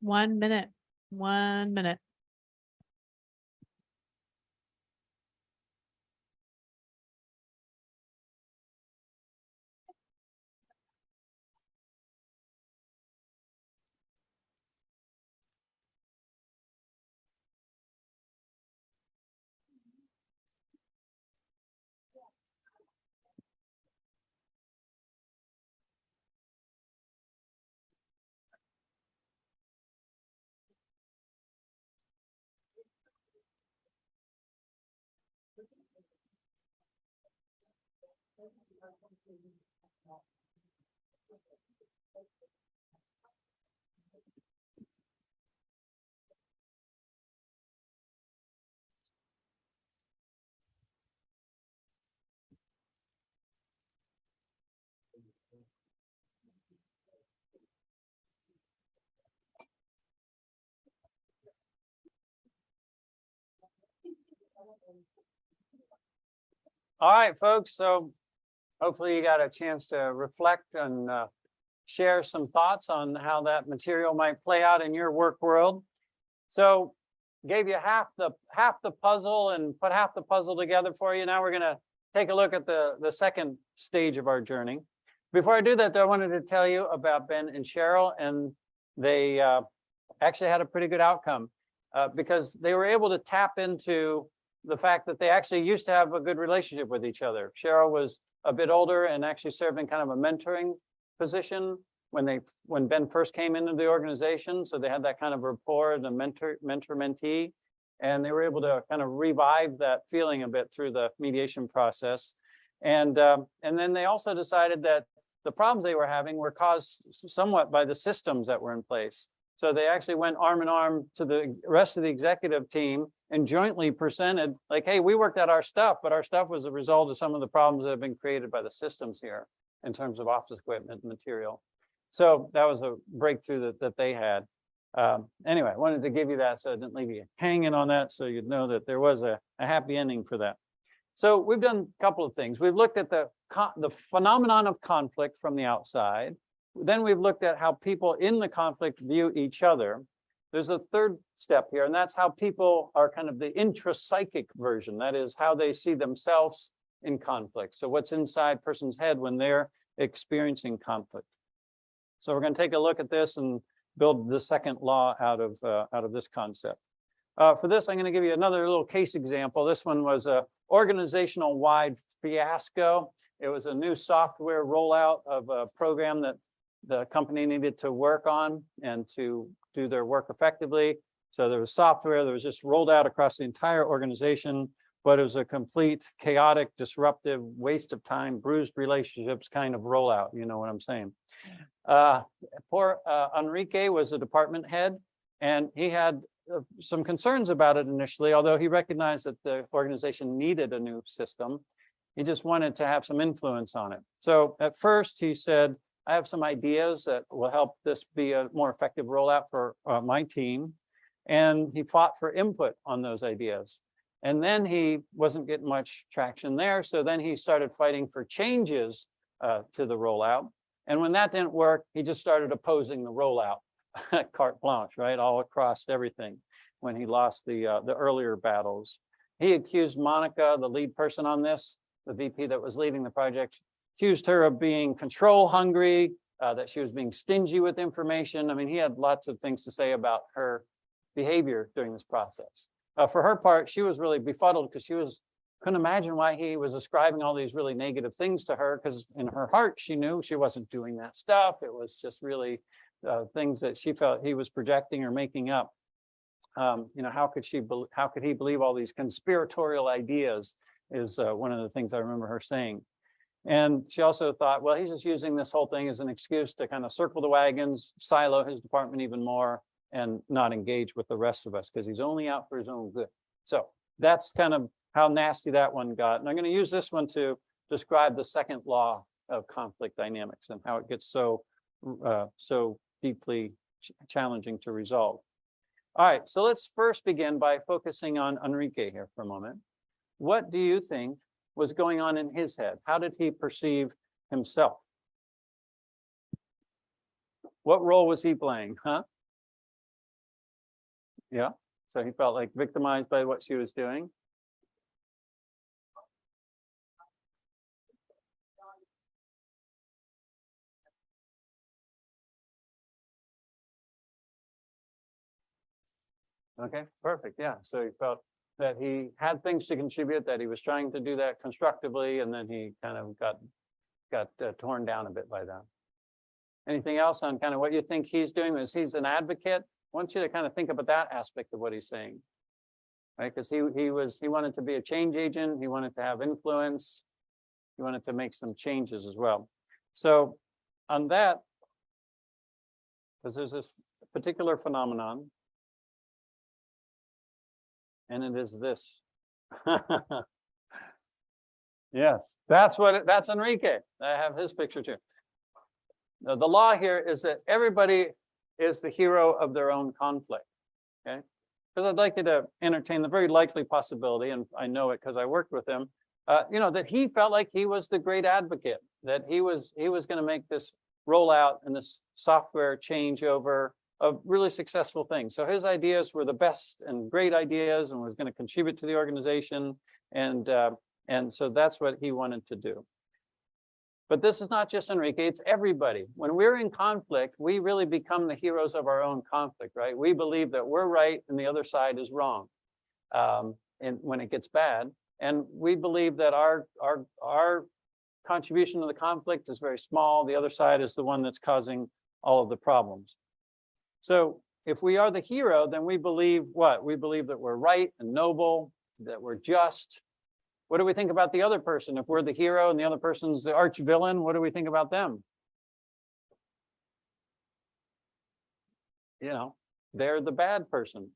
1 minute. 1 minute. All right, folks. So hopefully you got a chance to reflect and share some thoughts on how that material might play out in your work world. So gave you half the puzzle and put half the puzzle together for you. Now we're going to take a look at the second stage of our journey. Before I do that, though, I wanted to tell you about Ben and Cheryl, and they actually had a pretty good outcome because they were able to tap into the fact that they actually used to have a good relationship with each other. Cheryl was a bit older and actually served in kind of a mentoring position when Ben first came into the organization. So they had that kind of rapport, the mentor-mentee, and they were able to kind of revive that feeling a bit through the mediation process. And then they also decided that the problems they were having were caused somewhat by the systems that were in place. So they actually went arm in arm to the rest of the executive team and jointly presented like, hey, we worked out our stuff, but our stuff was a result of some of the problems that have been created by the systems here in terms of office equipment and material. So that was a breakthrough that they had. Anyway, I wanted to give you that so I didn't leave you hanging on that, so you'd know that there was a happy ending for that. So we've done a couple of things. We've looked at the phenomenon of conflict from the outside. Then we've looked at how people in the conflict view each other. There's a third step here, and that's how people are kind of the intrapsychic version. That is how they see themselves in conflict. So what's inside a person's head when they're experiencing conflict. So we're going to take a look at this and build the second law out of this concept. For this, I'm going to give you another little case example. This one was a organizational wide fiasco. It was a new software rollout of a program that the company needed to work on and to do their work effectively. So there was software that was just rolled out across the entire organization, but it was a complete chaotic, disruptive, waste of time, bruised relationships kind of rollout. You know what I'm saying? Poor Enrique was a department head, and he had some concerns about it initially, although he recognized that the organization needed a new system. He just wanted to have some influence on it. So at first he said, I have some ideas that will help this be a more effective rollout for my team. And he fought for input on those ideas. And then he wasn't getting much traction there. So then he started fighting for changes to the rollout. And when that didn't work, he just started opposing the rollout, carte blanche, right? All across everything when he lost the earlier battles. He accused Monica, the lead person on this, the VP that was leading the project, accused her of being control hungry, that she was being stingy with information. I mean, he had lots of things to say about her behavior during this process. For her part, she was really befuddled because she couldn't imagine why he was ascribing all these really negative things to her, because in her heart, she knew she wasn't doing that stuff. It was just really things that she felt he was projecting or making up. how could he believe all these conspiratorial ideas is one of the things I remember her saying. And she also thought, well, he's just using this whole thing as an excuse to kind of circle the wagons, silo his department even more, and not engage with the rest of us because he's only out for his own good. So that's kind of how nasty that one got. And I'm going to use this one to describe the second law of conflict dynamics and how it gets so deeply challenging to resolve. All right, so let's first begin by focusing on Enrique here for a moment. What do you think was going on in his head? How did he perceive himself? What role was he playing, huh? Yeah, so he felt like victimized by what she was doing. Okay, perfect. Yeah, so he felt that he had things to contribute, that he was trying to do that constructively, and then he kind of got torn down a bit by that. Anything else on kind of what you think he's doing? Is he's an advocate? I want you to kind of think about that aspect of what he's saying, right? Because he wanted to be a change agent. He wanted to have influence. He wanted to make some changes as well. So on that, because there's this particular phenomenon, and it is this. Yes, that's Enrique. I have his picture too. Now, the law here is that everybody is the hero of their own conflict. Okay, because I'd like you to entertain the very likely possibility, and I know it because I worked with him. That he felt like he was the great advocate, that he was going to make this rollout and this software changeover a really successful thing. So his ideas were the best and great ideas, and was going to contribute to the organization, and so that's what he wanted to do. But this is not just Enrique, it's everybody. When we're in conflict, we really become the heroes of our own conflict, right? We believe that we're right and the other side is wrong, and when it gets bad. And we believe that our contribution to the conflict is very small. The other side is the one that's causing all of the problems. So if we are the hero, then we believe what? We believe that we're right and noble, that we're just. What do we think about the other person? If we're the hero and the other person's the arch villain, what do we think about them? They're the bad person.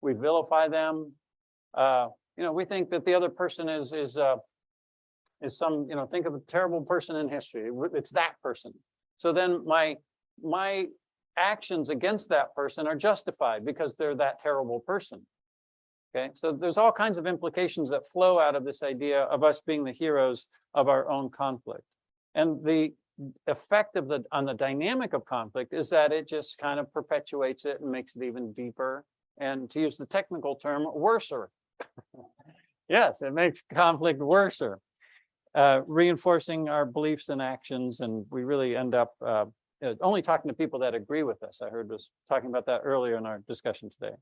We vilify them. We think that the other person is some, think of a terrible person in history. It's that person. So then my actions against that person are justified because they're that terrible person. Okay, so there's all kinds of implications that flow out of this idea of us being the heroes of our own conflict. And the effect on the dynamic of conflict is that it just kind of perpetuates it and makes it even deeper. And to use the technical term, worser. Yes, it makes conflict worser, reinforcing our beliefs and actions. And we really end up only talking to people that agree with us. I heard us talking about that earlier in our discussion today.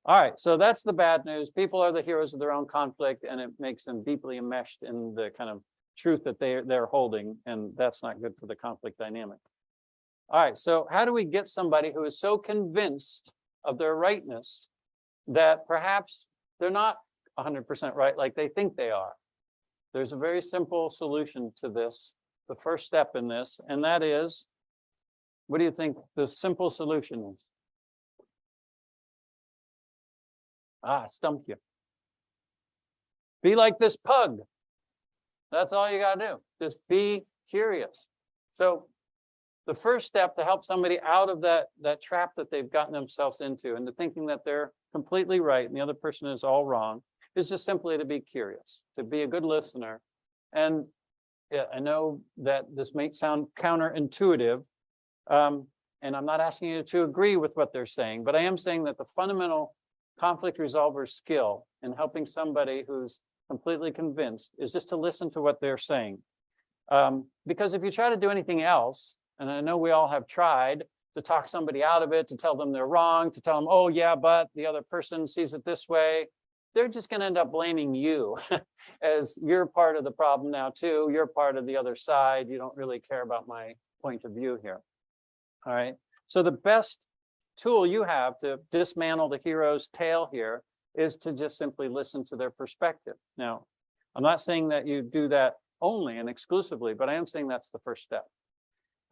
All right, so that's the bad news. People are the heroes of their own conflict, and it makes them deeply enmeshed in the kind of truth that they're holding, and that's not good for the conflict dynamic. All right, so how do we get somebody who is so convinced of their rightness that perhaps they're not 100% right like they think they are? There's a very simple solution to this, the first step in this, and that is, what do you think the simple solution is? Stumped you. Be like this pug. That's all you got to do. Just be curious. So the first step to help somebody out of that trap that they've gotten themselves into, into thinking that they're completely right and the other person is all wrong, is just simply to be curious, to be a good listener. And I know that this may sound counterintuitive, and I'm not asking you to agree with what they're saying, but I am saying that the fundamental conflict resolver skill in helping somebody who's completely convinced is just to listen to what they're saying. Because if you try to do anything else, and I know we all have tried to talk somebody out of it, to tell them they're wrong, to tell them, oh yeah, but the other person sees it this way, they're just going to end up blaming you as you're part of the problem now too. You're part of the other side. You don't really care about my point of view here. All right. So the best tool you have to dismantle the hero's tale here is to just simply listen to their perspective. Now, I'm not saying that you do that only and exclusively, but I am saying that's the first step.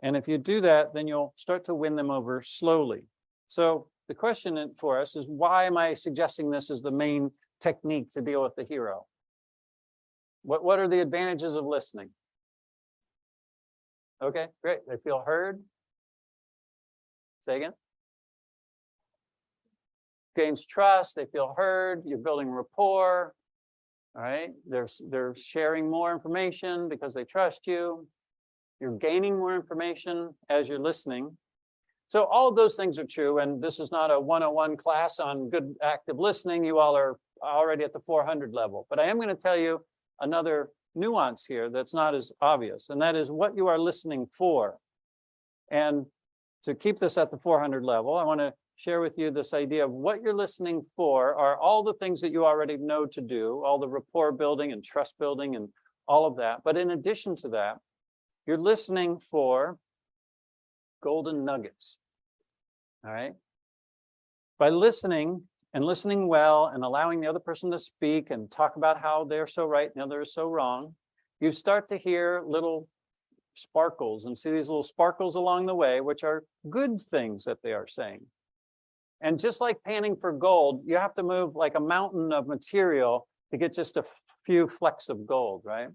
And if you do that, then you'll start to win them over slowly. So the question for us is, why am I suggesting this as the main technique to deal with the hero? What are the advantages of listening? Okay, great. They feel heard. Say again. Gains trust. They feel heard. You're building rapport. All right. They're sharing more information because they trust you. You're gaining more information as you're listening. So all of those things are true. And this is not a 101 class on good active listening. You all are already at the 400 level. But I am going to tell you another nuance here that's not as obvious, and that is what you are listening for. And to keep this at the 400 level, I want to share with you this idea of what you're listening for are all the things that you already know to do, all the rapport building and trust building and all of that. But in addition to that, you're listening for golden nuggets. All right. By listening and listening well and allowing the other person to speak and talk about how they're so right and the other is so wrong, you start to hear little sparkles and see these little sparkles along the way, which are good things that they are saying. And just like panning for gold, you have to move like a mountain of material to get just a few flecks of gold, right?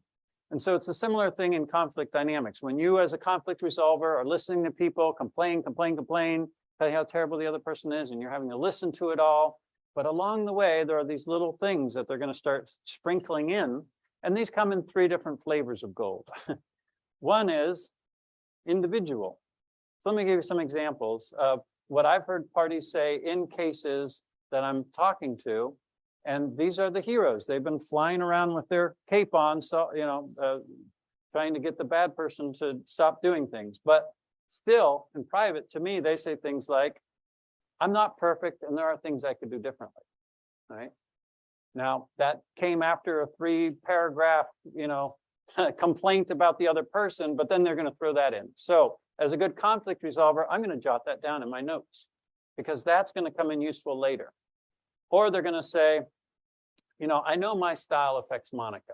And so it's a similar thing in conflict dynamics. When you as a conflict resolver are listening to people complain, tell you how terrible the other person is, and you're having to listen to it all. But along the way, there are these little things that they're going to start sprinkling in. And these come in 3 different flavors of gold. One is individual. So let me give you some examples of what I've heard parties say in cases that I'm talking to. And these are the heroes. They've been flying around with their cape on, so trying to get the bad person to stop doing things. But still, in private, to me, they say things like, I'm not perfect, and there are things I could do differently, right? Now, that came after a 3-paragraph, complaint about the other person, but then they're going to throw that in. So as a good conflict resolver, I'm going to jot that down in my notes because that's going to come in useful later. Or they're going to say, I know my style affects Monica.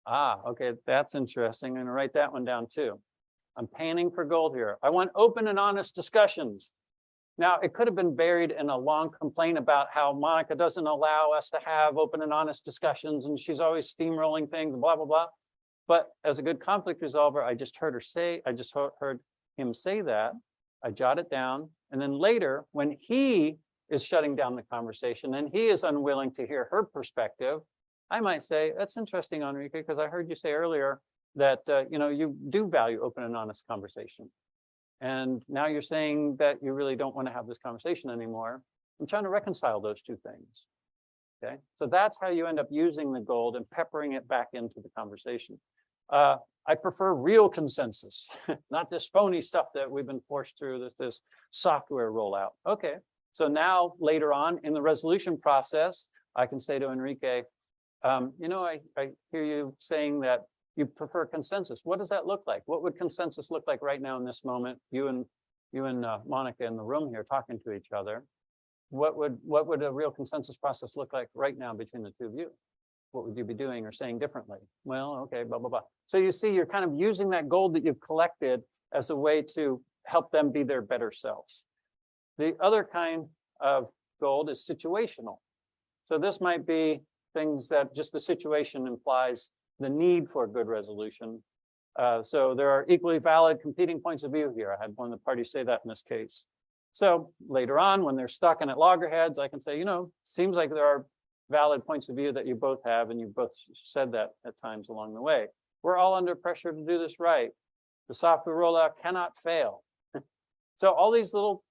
Ah, okay, that's interesting. I'm going to write that one down too. I'm panning for gold here. I want open and honest discussions. Now, it could have been buried in a long complaint about how Monica doesn't allow us to have open and honest discussions, and she's always steamrolling things, blah, blah, blah. But as a good conflict resolver, I just heard him say that. I jot it down. And then later, when he is shutting down the conversation and he is unwilling to hear her perspective, I might say, that's interesting, Enrique, because I heard you say earlier that you do value open and honest conversation. And now you're saying that you really don't want to have this conversation anymore. I'm trying to reconcile those 2 things. Okay, so that's how you end up using the gold and peppering it back into the conversation. I prefer real consensus, not this phony stuff that we've been forced through this software rollout. Okay, so now later on in the resolution process, I can say to Enrique, I hear you saying that you prefer consensus. What does that look like? What would consensus look like right now in this moment? You and Monica in the room here talking to each other. What would a real consensus process look like right now between the 2 of you? What would you be doing or saying differently? Well, okay, blah, blah, blah. So you see, you're kind of using that gold that you've collected as a way to help them be their better selves. The other kind of gold is situational. So this might be things that just the situation implies the need for good resolution. So there are equally valid competing points of view here. I had one of the parties say that in this case. So later on, when they're stuck in at loggerheads, I can say, seems like there are valid points of view that you both have, and you both said that at times along the way. We're all under pressure to do this right. The software rollout cannot fail. So all these little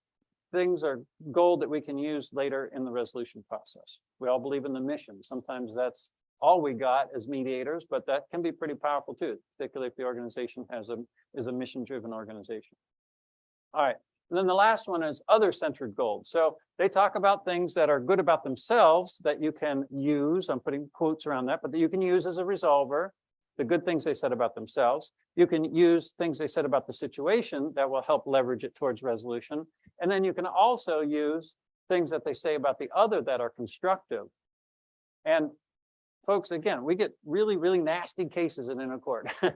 things are gold that we can use later in the resolution process. We all believe in the mission. Sometimes that's all we got as mediators, but that can be pretty powerful too, particularly if the organization is a mission-driven organization. All right. And then the last one is other-centered gold. So they talk about things that are good about themselves that you can use. I'm putting quotes around that, but that you can use as a resolver. the good things they said about themselves. You can use things they said about the situation that will help leverage it towards resolution. And then you can also use things that they say about the other that are constructive. And folks, again, we get really, really nasty cases in inner court. A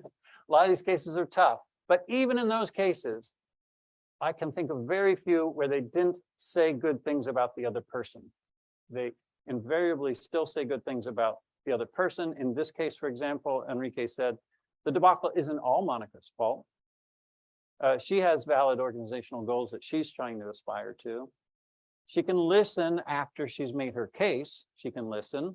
lot of these cases are tough, but even in those cases, I can think of very few where they didn't say good things about the other person. They invariably still say good things about the other person. In this case, for example, Enrique said, the debacle isn't all Monica's fault. She has valid organizational goals that she's trying to aspire to. She can listen after she's made her case. She can listen.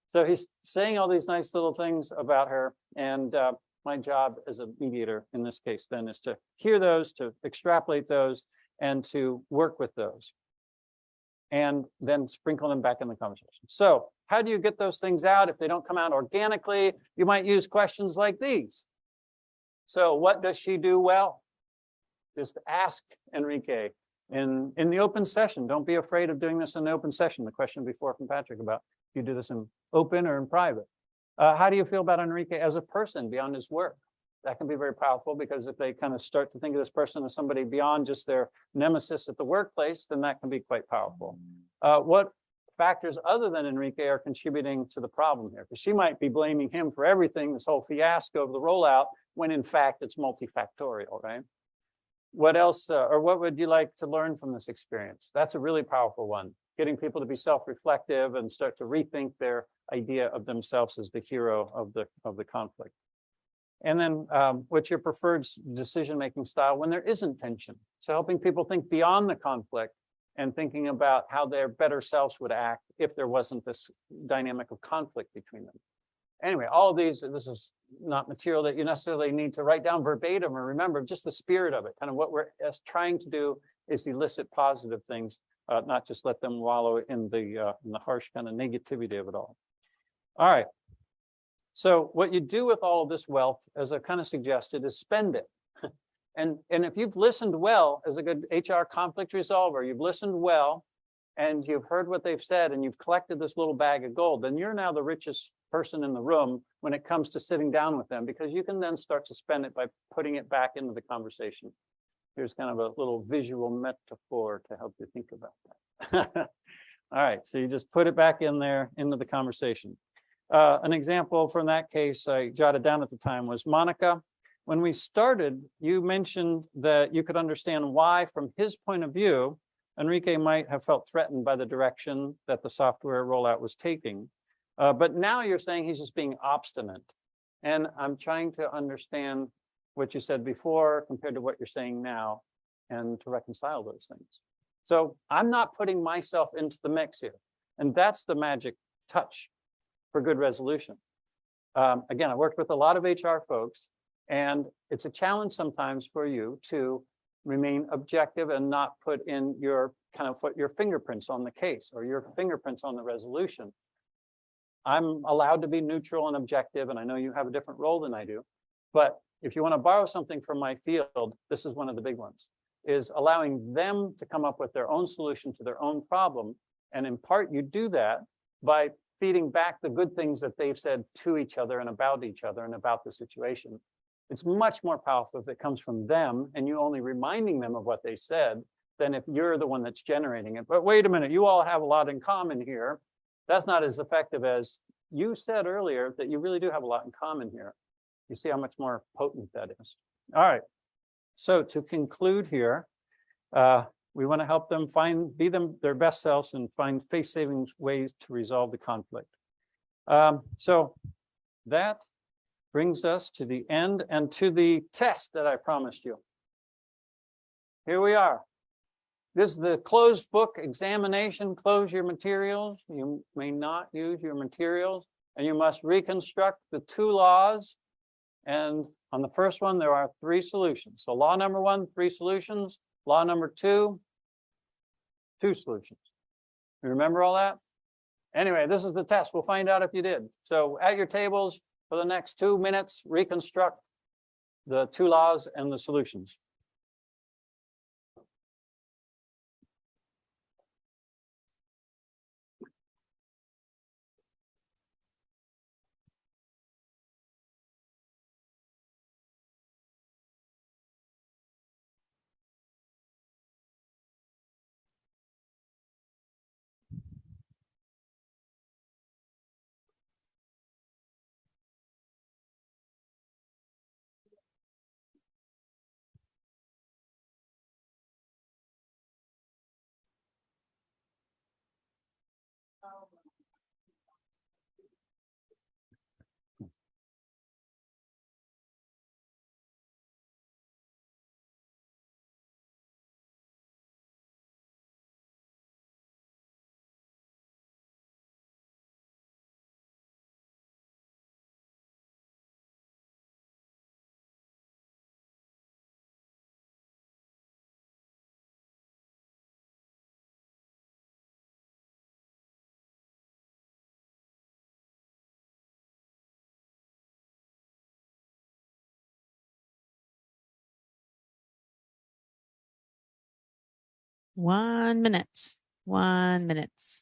So he's saying all these nice little things about her. And my job as a mediator in this case then is to hear those, to extrapolate those, and to work with those. And then sprinkle them back in the conversation. So how do you get those things out if they don't come out organically? You might use questions like these. So what does she do well? Just ask Enrique in the open session. Don't be afraid of doing this in the open session. The question before from Patrick about if you do this in open or in private. How do you feel about Enrique as a person beyond his work? That can be very powerful, because if they kind of start to think of this person as somebody beyond just their nemesis at the workplace, then that can be quite powerful. What factors other than Enrique are contributing to the problem here? Because she might be blaming him for everything, this whole fiasco of the rollout, when in fact it's multifactorial, right? What else, or what would you like to learn from this experience? That's a really powerful one. Getting people to be self-reflective and start to rethink their idea of themselves as the hero of the conflict. And then what's your preferred decision-making style when there isn't tension? So helping people think beyond the conflict and thinking about how their better selves would act if there wasn't this dynamic of conflict between them. Anyway, all of these, this is not material that you necessarily need to write down verbatim or remember, just the spirit of it. Kind of what we're trying to do is elicit positive things, not just let them wallow in the harsh kind of negativity of it all. All right. So what you do with all of this wealth, as I kind of suggested, is spend it. And if you've listened well as a good HR conflict resolver, you've listened well, and you've heard what they've said, and you've collected this little bag of gold, then you're now the richest person in the room when it comes to sitting down with them, because you can then start to spend it by putting it back into the conversation. Here's kind of a little visual metaphor to help you think about that. All right, so you just put it back in there into the conversation. An example from that case I jotted down at the time was Monica. When we started, you mentioned that you could understand why, from his point of view, Enrique might have felt threatened by the direction that the software rollout was taking. But now you're saying he's just being obstinate. And I'm trying to understand what you said before compared to what you're saying now, and to reconcile those things. So I'm not putting myself into the mix here. And that's the magic touch for good resolution. Again, I worked with a lot of HR folks, and it's a challenge sometimes for you to remain objective and not put in your your fingerprints on the case or your fingerprints on the resolution. I'm allowed to be neutral and objective, and I know you have a different role than I do. But if you want to borrow something from my field, this is one of the big ones, is allowing them to come up with their own solution to their own problem. And in part, you do that by feeding back the good things that they've said to each other and about each other and about the situation. It's much more powerful if it comes from them and you only reminding them of what they said than if you're the one that's generating it. But wait a minute, you all have a lot in common here. That's not as effective as you said earlier, that you really do have a lot in common here. You see how much more potent that is. All right. So to conclude here, we want to help them be their best selves and find face-saving ways to resolve the conflict. So that brings us to the end and to the test that I promised you. Here we are. This is the closed book examination. Close your materials. You may not use your materials, and you must reconstruct the two laws. And on the first one, there are 3 solutions. So law number 1, 3 solutions. Law number 2, 2 solutions. You remember all that? Anyway, this is the test. We'll find out if you did. So at your tables for the next 2 minutes, reconstruct the 2 laws and the solutions. 1 minute. 1 minute.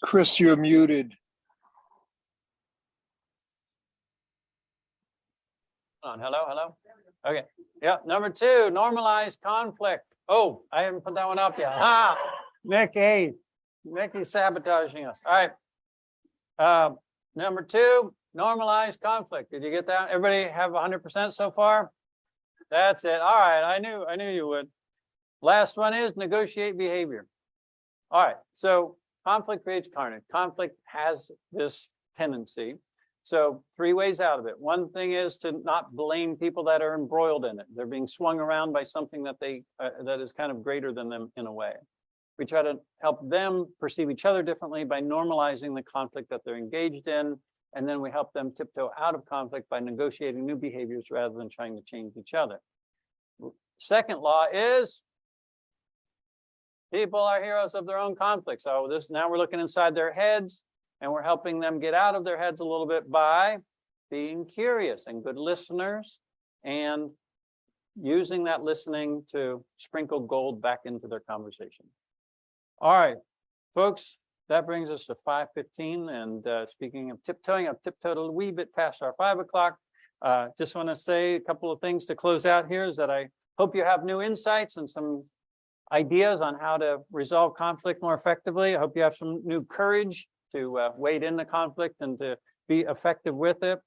Chris, you're muted. Hello. Okay. Yeah. Number 2, normalize conflict. Oh, I haven't put that one up yet. Nikki's sabotaging us. All right. Number 2, normalize conflict. Did you get that? Everybody have 100% so far? That's it. All right. I knew you would. Last one is negotiate behavior. All right. So conflict creates carnage. Conflict has this tendency. So 3 ways out of it. One thing is to not blame people that are embroiled in it. They're being swung around by something that that is kind of greater than them in a way. We try to help them perceive each other differently by normalizing the conflict that they're engaged in. And then we help them tiptoe out of conflict by negotiating new behaviors rather than trying to change each other. Second law is people are heroes of their own conflict. So now we're looking inside their heads. And we're helping them get out of their heads a little bit by being curious and good listeners and using that listening to sprinkle gold back into their conversation. All right, folks, that brings us to 5:15. And speaking of tiptoeing, I've tiptoed a wee bit past our 5 o'clock. Just want to say a couple of things to close out here is that I hope you have new insights and some ideas on how to resolve conflict more effectively. I hope you have some new courage to wade in the conflict and to be effective with it.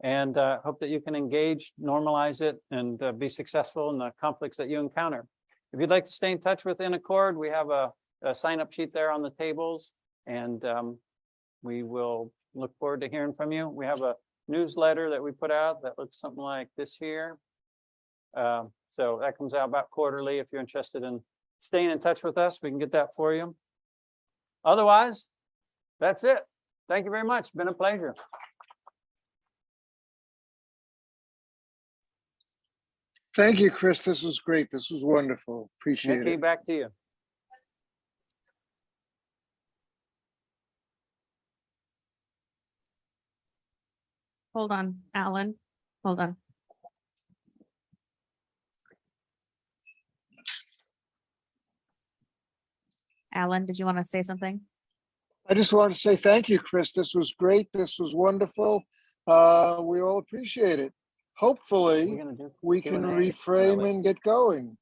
And hope that you can engage, normalize it, and be successful in the conflicts that you encounter. If you'd like to stay in touch with InAccord, we have a sign-up sheet there on the tables, and we will look forward to hearing from you. We have a newsletter that we put out that looks something like this here. So that comes out about quarterly. If you're interested in staying in touch with us, we can get that for you. Otherwise, that's it. Thank you very much. It's been a pleasure. Thank you, Chris. This was great. This was wonderful. Appreciate Nikki, it. back to you. Hold on, Alan. Hold on. Alan, did you want to say something? I just wanted to say thank you, Chris. This was great. This was wonderful. We all appreciate it. Hopefully, we can reframe and get going.